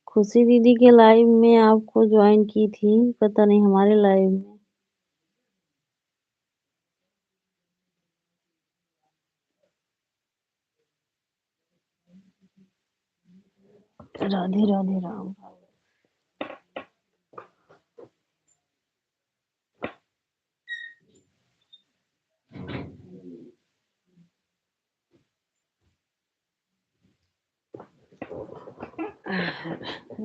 खुशी दीदी के लाइव में आपको ज्वाइन की थी, पता नहीं हमारे लाइव में। राधे राधे राम।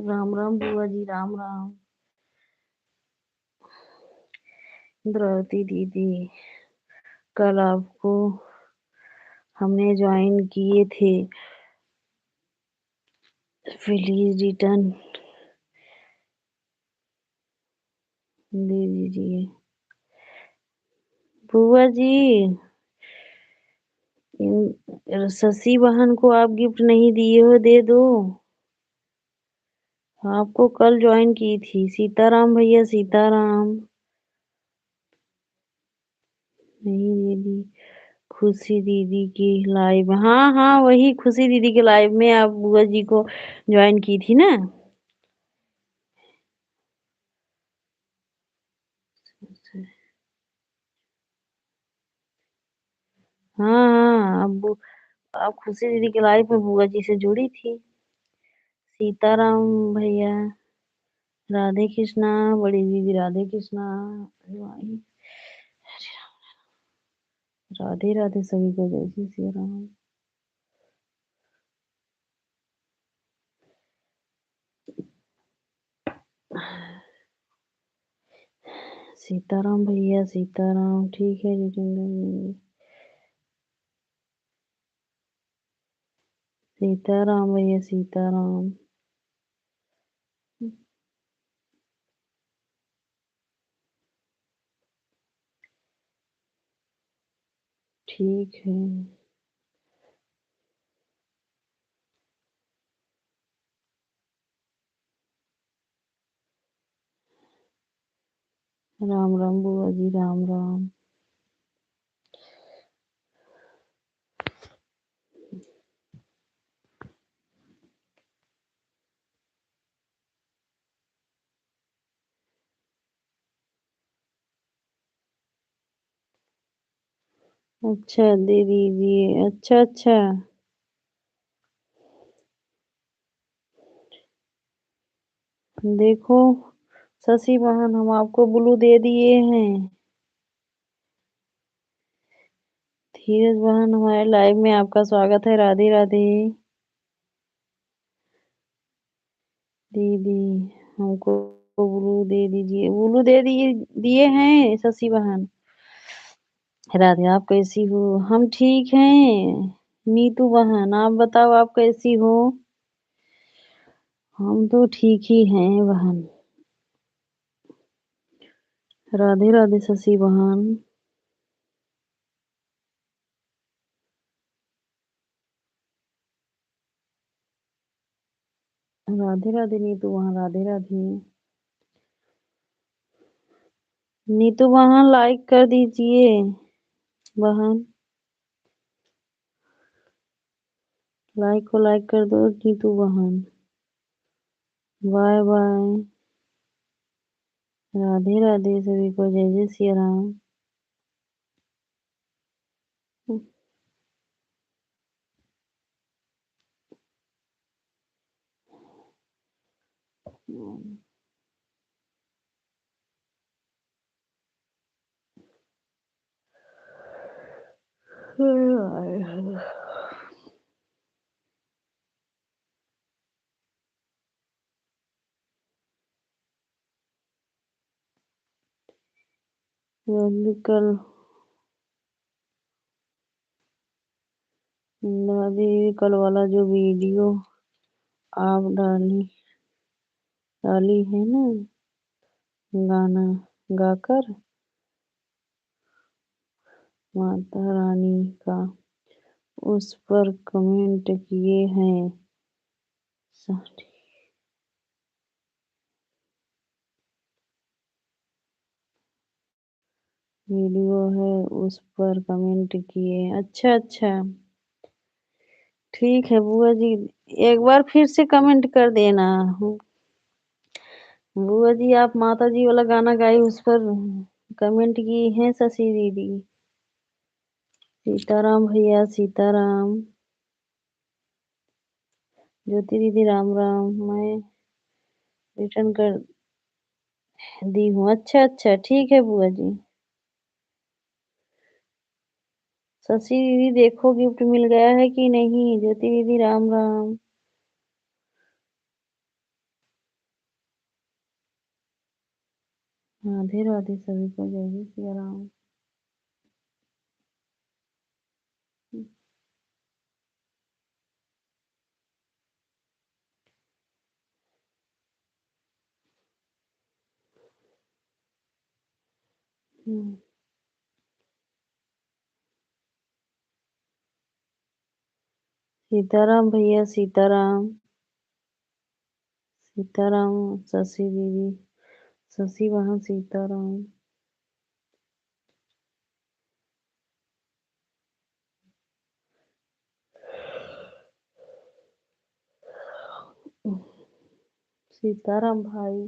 राम राम बुआ जी, राम राम। द्रौपदी दीदी, कल आपको हमने ज्वाइन किए थे, प्लीज रिटर्न दे दीजिए। बुआ जी, शशि बहन को आप गिफ्ट नहीं दिए हो, दे दो। आपको कल ज्वाइन की थी, सीताराम भैया सीताराम। नहीं दीदी, खुशी दीदी की लाइव, हाँ हाँ वही खुशी दीदी के लाइव में आप बुआ जी को ज्वाइन की थी ना। हाँ हाँ, आप खुशी दीदी के लाइव में बुआ जी से जुड़ी थी। सीताराम भैया, राधे कृष्णा, बड़ी दीदी राधे कृष्णा, राधे राधे सभी को, जय श्री सिया राम। सीताराम भैया सीताराम, ठीक है जितेंद्र। सीताराम भैया सीताराम। ठीक है। राम राम बुआ जी, राम राम। अच्छा दे दीजिए, अच्छा अच्छा। देखो शशि बहन, हम आपको ब्लू दे दिए हैं। धीरज बहन, हमारे लाइव में आपका स्वागत है, राधे राधे। दीदी, हमको ब्लू दे दीजिए, ब्लू दे दिए, दिए हैं शशि बहन। राधे, आप कैसी हो? हम ठीक हैं। नीतू बहन, आप बताओ आप कैसी हो? हम तो ठीक ही हैं बहन। राधे राधे शशि बहन। राधे राधे नीतू बहन, राधे राधे। नीतू बहन लाइक कर दीजिए बहन, लाइक को लाइक कर दो नीतू बहन। Bye bye. राधे राधे सभी को, जय जय सिया राम। कल दादी, कल वाला जो वीडियो आप डाली है ना, गाना गाकर माता रानी का, उस पर कमेंट किए हैं सारे। वीडियो है, उस पर कमेंट किए। अच्छा अच्छा, ठीक है बुआ जी, एक बार फिर से कमेंट कर देना। बुआ जी, आप माता जी वाला गाना गाए, उस पर कमेंट की हैं शशि दीदी। सीताराम भैया सीताराम। ज्योति दीदी राम राम। मैं रिटर्न कर दी हूँ। अच्छा अच्छा, ठीक है बुआ जी। शशि दीदी देखो गिफ्ट मिल गया है कि नहीं। ज्योति दीदी राम राम। राधे राधे सभी को, जय जय सिया राम। हम्म, सीताराम भैया, सीताराम। सीताराम। शशि दीदी, शशि वहाँ, सीताराम। सीताराम भाई।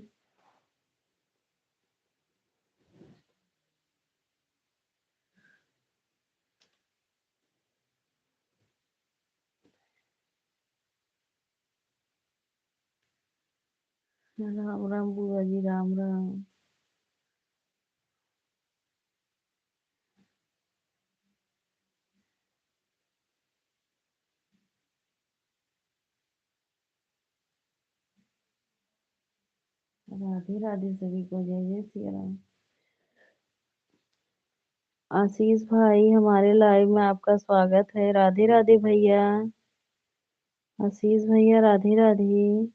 राम राम बुआ जी, राम राम। राधे राधे सभी को, जय जय सिया राम। आशीष भाई, हमारे लाइव में आपका स्वागत है। राधे राधे भैया। आशीष भैया, राधे राधे।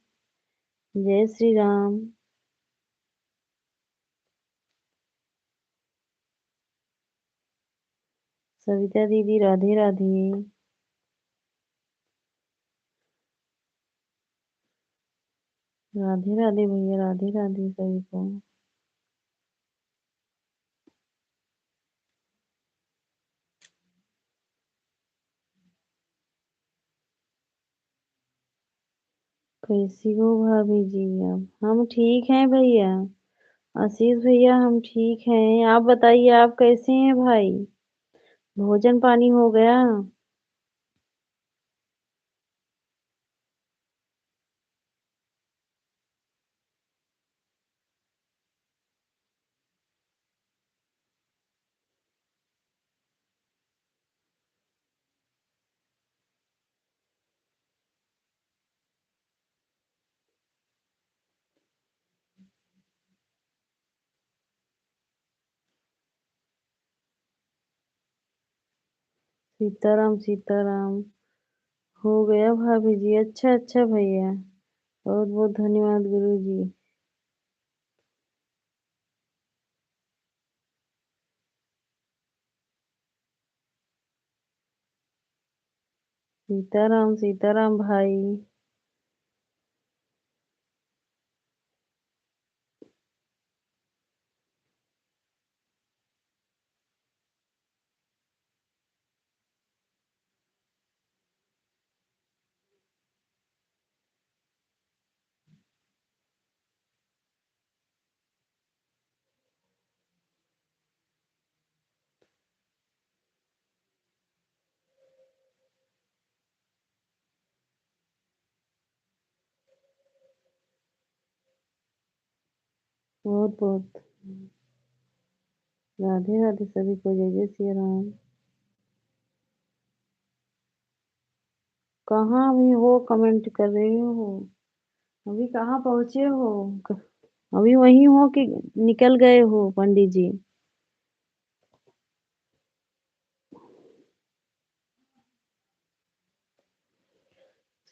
जय श्री राम। सविता दीदी, राधे राधे। राधे राधे भैया, राधे राधे सभी को। कैसी हो भाभी जी आप? हम ठीक हैं भैया। आशीष भैया, हम ठीक हैं। आप बताइए, आप कैसे हैं भाई? भोजन पानी हो गया? सीताराम, सीताराम। हो गया भाभी जी। अच्छा अच्छा भैया, बहुत बहुत धन्यवाद गुरु जी। सीताराम, सीताराम भाई। बहुत बहुत राधे राधे सभी को, जय जय सिया राम। कहाँ अभी हो? कमेंट कर रहे हो? अभी कहाँ पहुँचे हो? अभी वहीं हो कि निकल गए हो पंडित जी?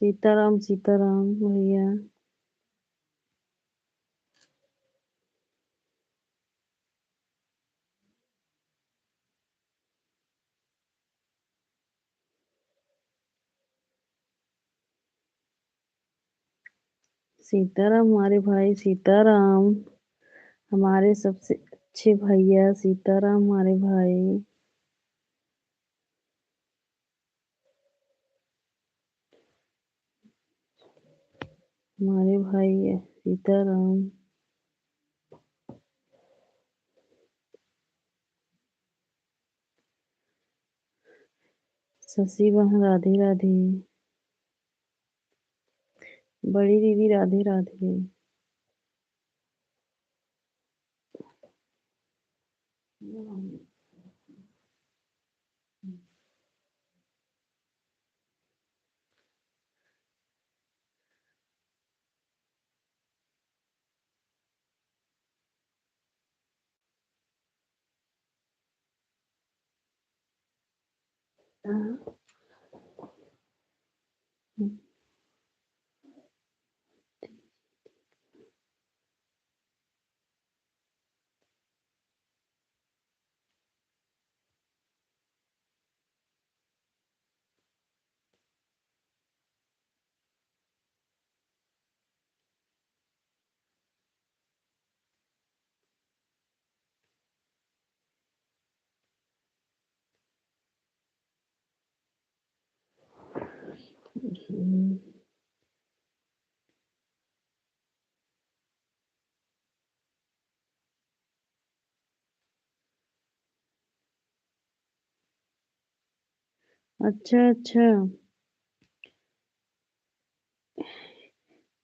सीताराम, सीताराम भैया। सीताराम हमारे भाई, सीताराम। हमारे सबसे अच्छे भैया, सीताराम हमारे भाई। हमारे भाई है सीताराम। शशि वहाँ, राधे राधे। बड़ी दीदी, राधे राधे। हाँ। अच्छा अच्छा।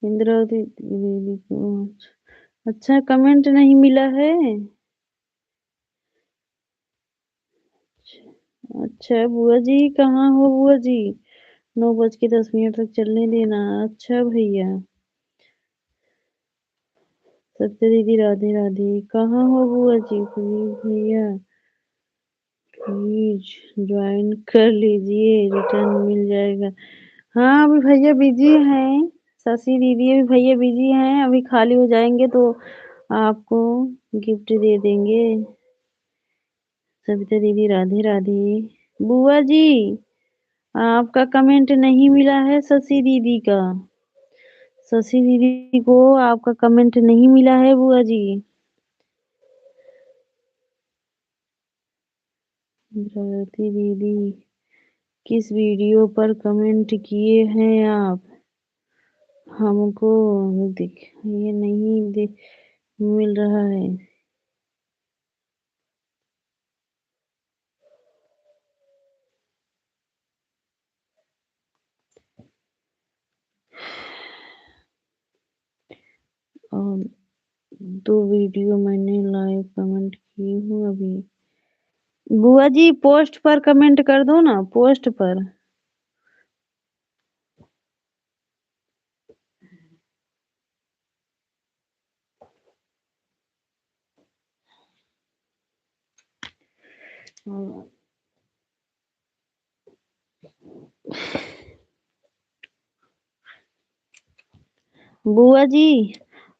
इंद्रावती दीदी को अच्छा कमेंट नहीं मिला है। अच्छा बुआ जी कहाँ हो बुआ जी? 9:10 तक चलने देना। अच्छा भैया। सत्य दीदी राधे राधे। कहाँ हो बुआ जी? प्लीज भैया प्लीज ज्वाइन कर लीजिए, रिटर्न मिल जाएगा। हाँ अभी भैया बिजी हैं। शशि दीदी अभी भैया बिजी हैं, अभी खाली हो जाएंगे तो आपको गिफ्ट दे देंगे। सविता दीदी राधे राधे। बुआ जी आपका कमेंट नहीं मिला है शशि दीदी का। शशि दीदी को आपका कमेंट नहीं मिला है बुआ जी। प्रगति दीदी किस वीडियो पर कमेंट किए हैं आप? हमको दिख ये नहीं मिल रहा है। और 2 वीडियो मैंने लाइव कमेंट की हूँ अभी। बुआ जी पोस्ट पर कमेंट कर दो ना, पोस्ट पर। बुआ जी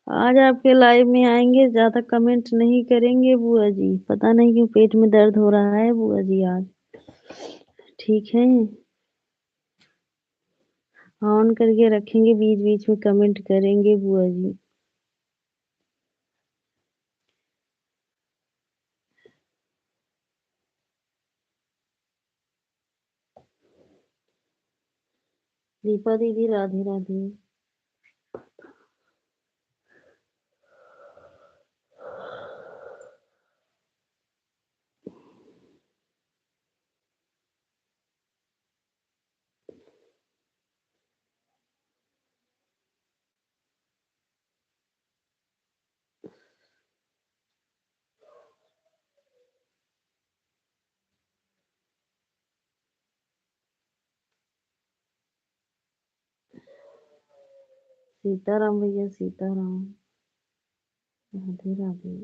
आज आपके लाइव में आएंगे, ज्यादा कमेंट नहीं करेंगे बुआ जी। पता नहीं क्यों पेट में दर्द हो रहा है बुआ जी आज। ठीक है ऑन करके रखेंगे, बीच बीच में कमेंट करेंगे बुआ जी। दीपा दीदी राधे राधे। सीताराम भैया सीताराम। राधे राधे।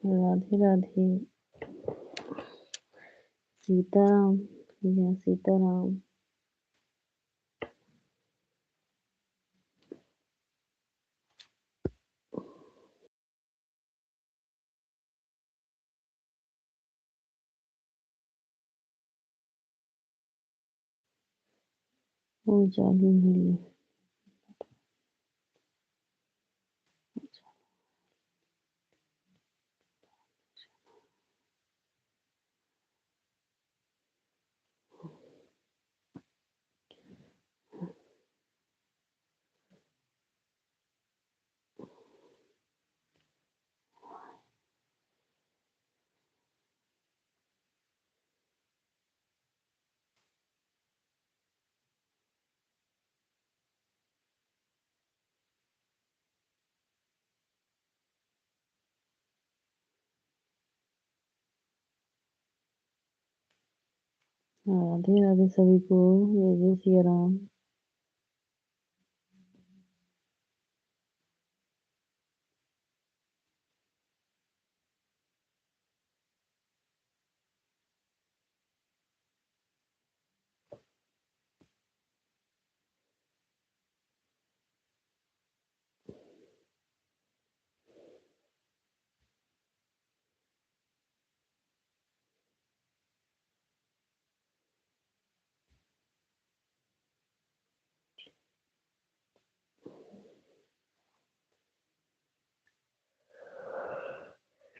राधे राधे। सीताराम जय सीताराम। वो चालू है। राधे राधे सभी को। जय जय सिया राम।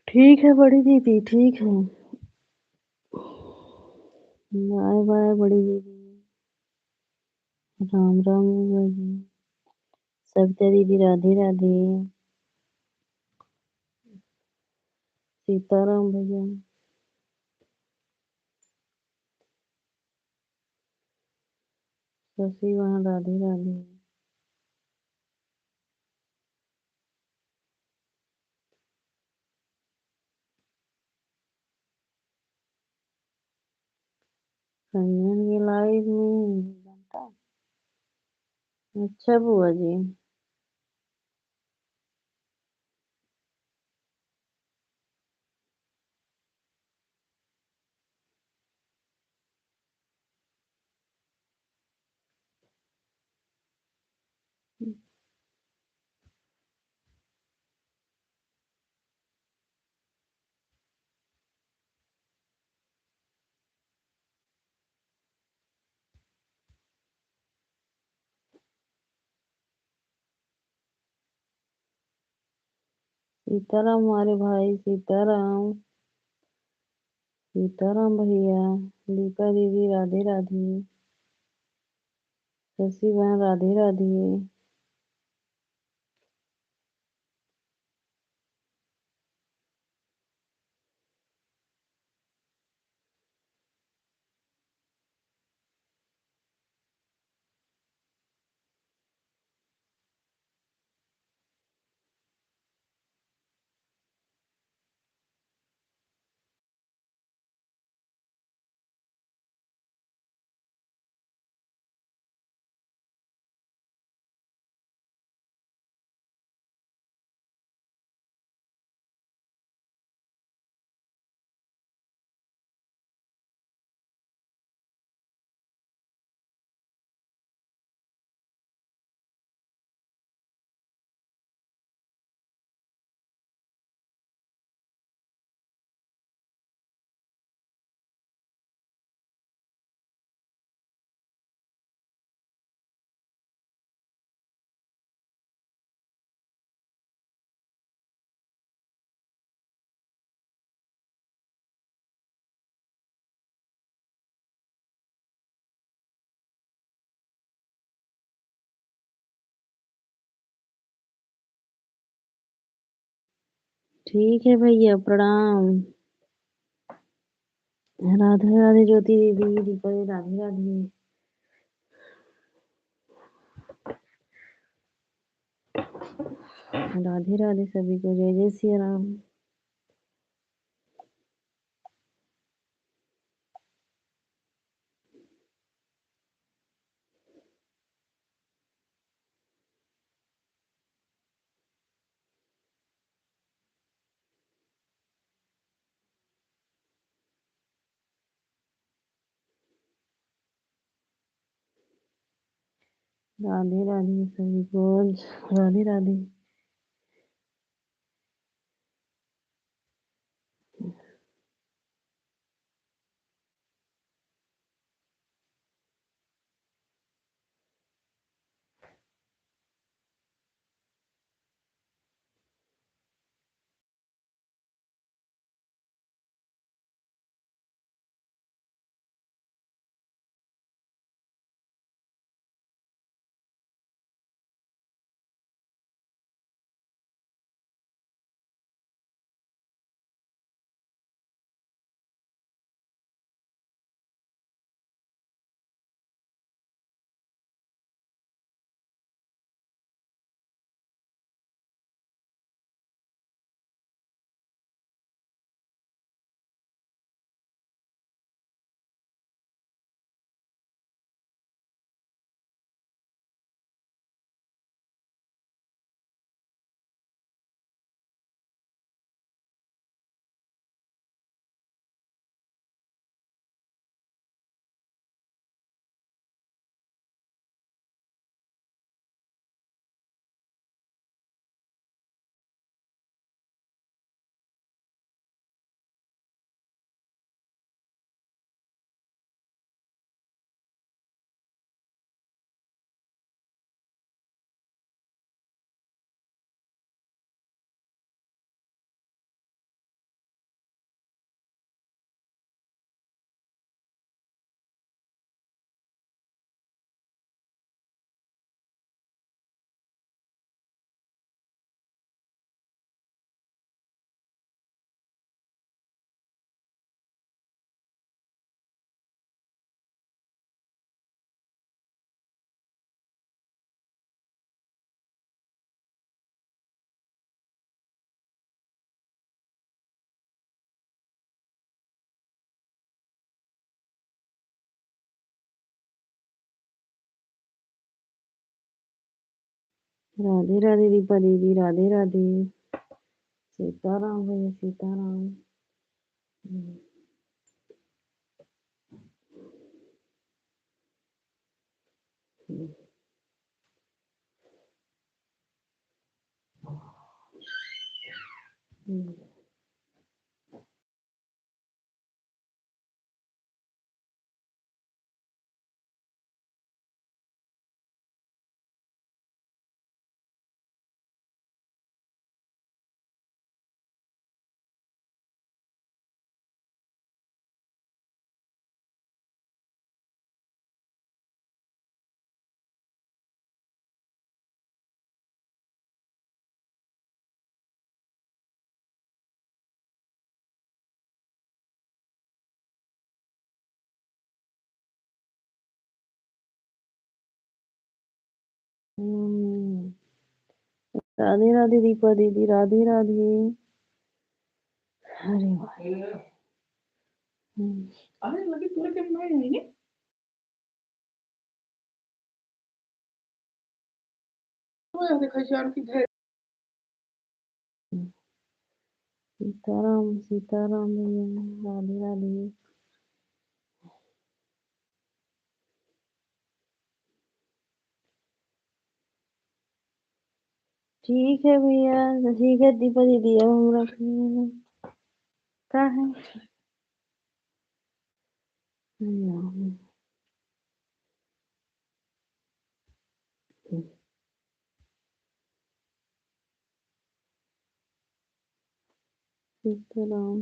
ठीक है बड़ी दीदी, ठीक है। बाय बाय बड़ी दीदी। राम राम बाबू। सविता दीदी राधे राधे। सीताराम भैया। शशि वहाँ राधे राधे। संजन की लाइफ में घंटा। अच्छा बुआ जी। सीताराम हमारे भाई सीताराम। सीताराम भैया। दीपा दीदी राधे राधे। शशि बहन राधे राधे। ठीक है भैया प्रणाम। राधे राधे ज्योति दीदी दीपा दीदी राधे राधे। राधे राधे सभी को। जय जय सिया राम। राधे राधे सभी को। राधे राधे। राधे राधे दीपा दीदी। राधे राधे। सीताराम भैया सीताराम। राधे राधे दीपा दीदी। राधे राधे। अरे वाह। अरे लगे तुला काय माहिती नाही ने? सीताराम सीताराम भैया। राधे राधे। ठीक है भैया। ठीक है दीपा दीदी, अब हम रख रहे हैं। का है सीताराम।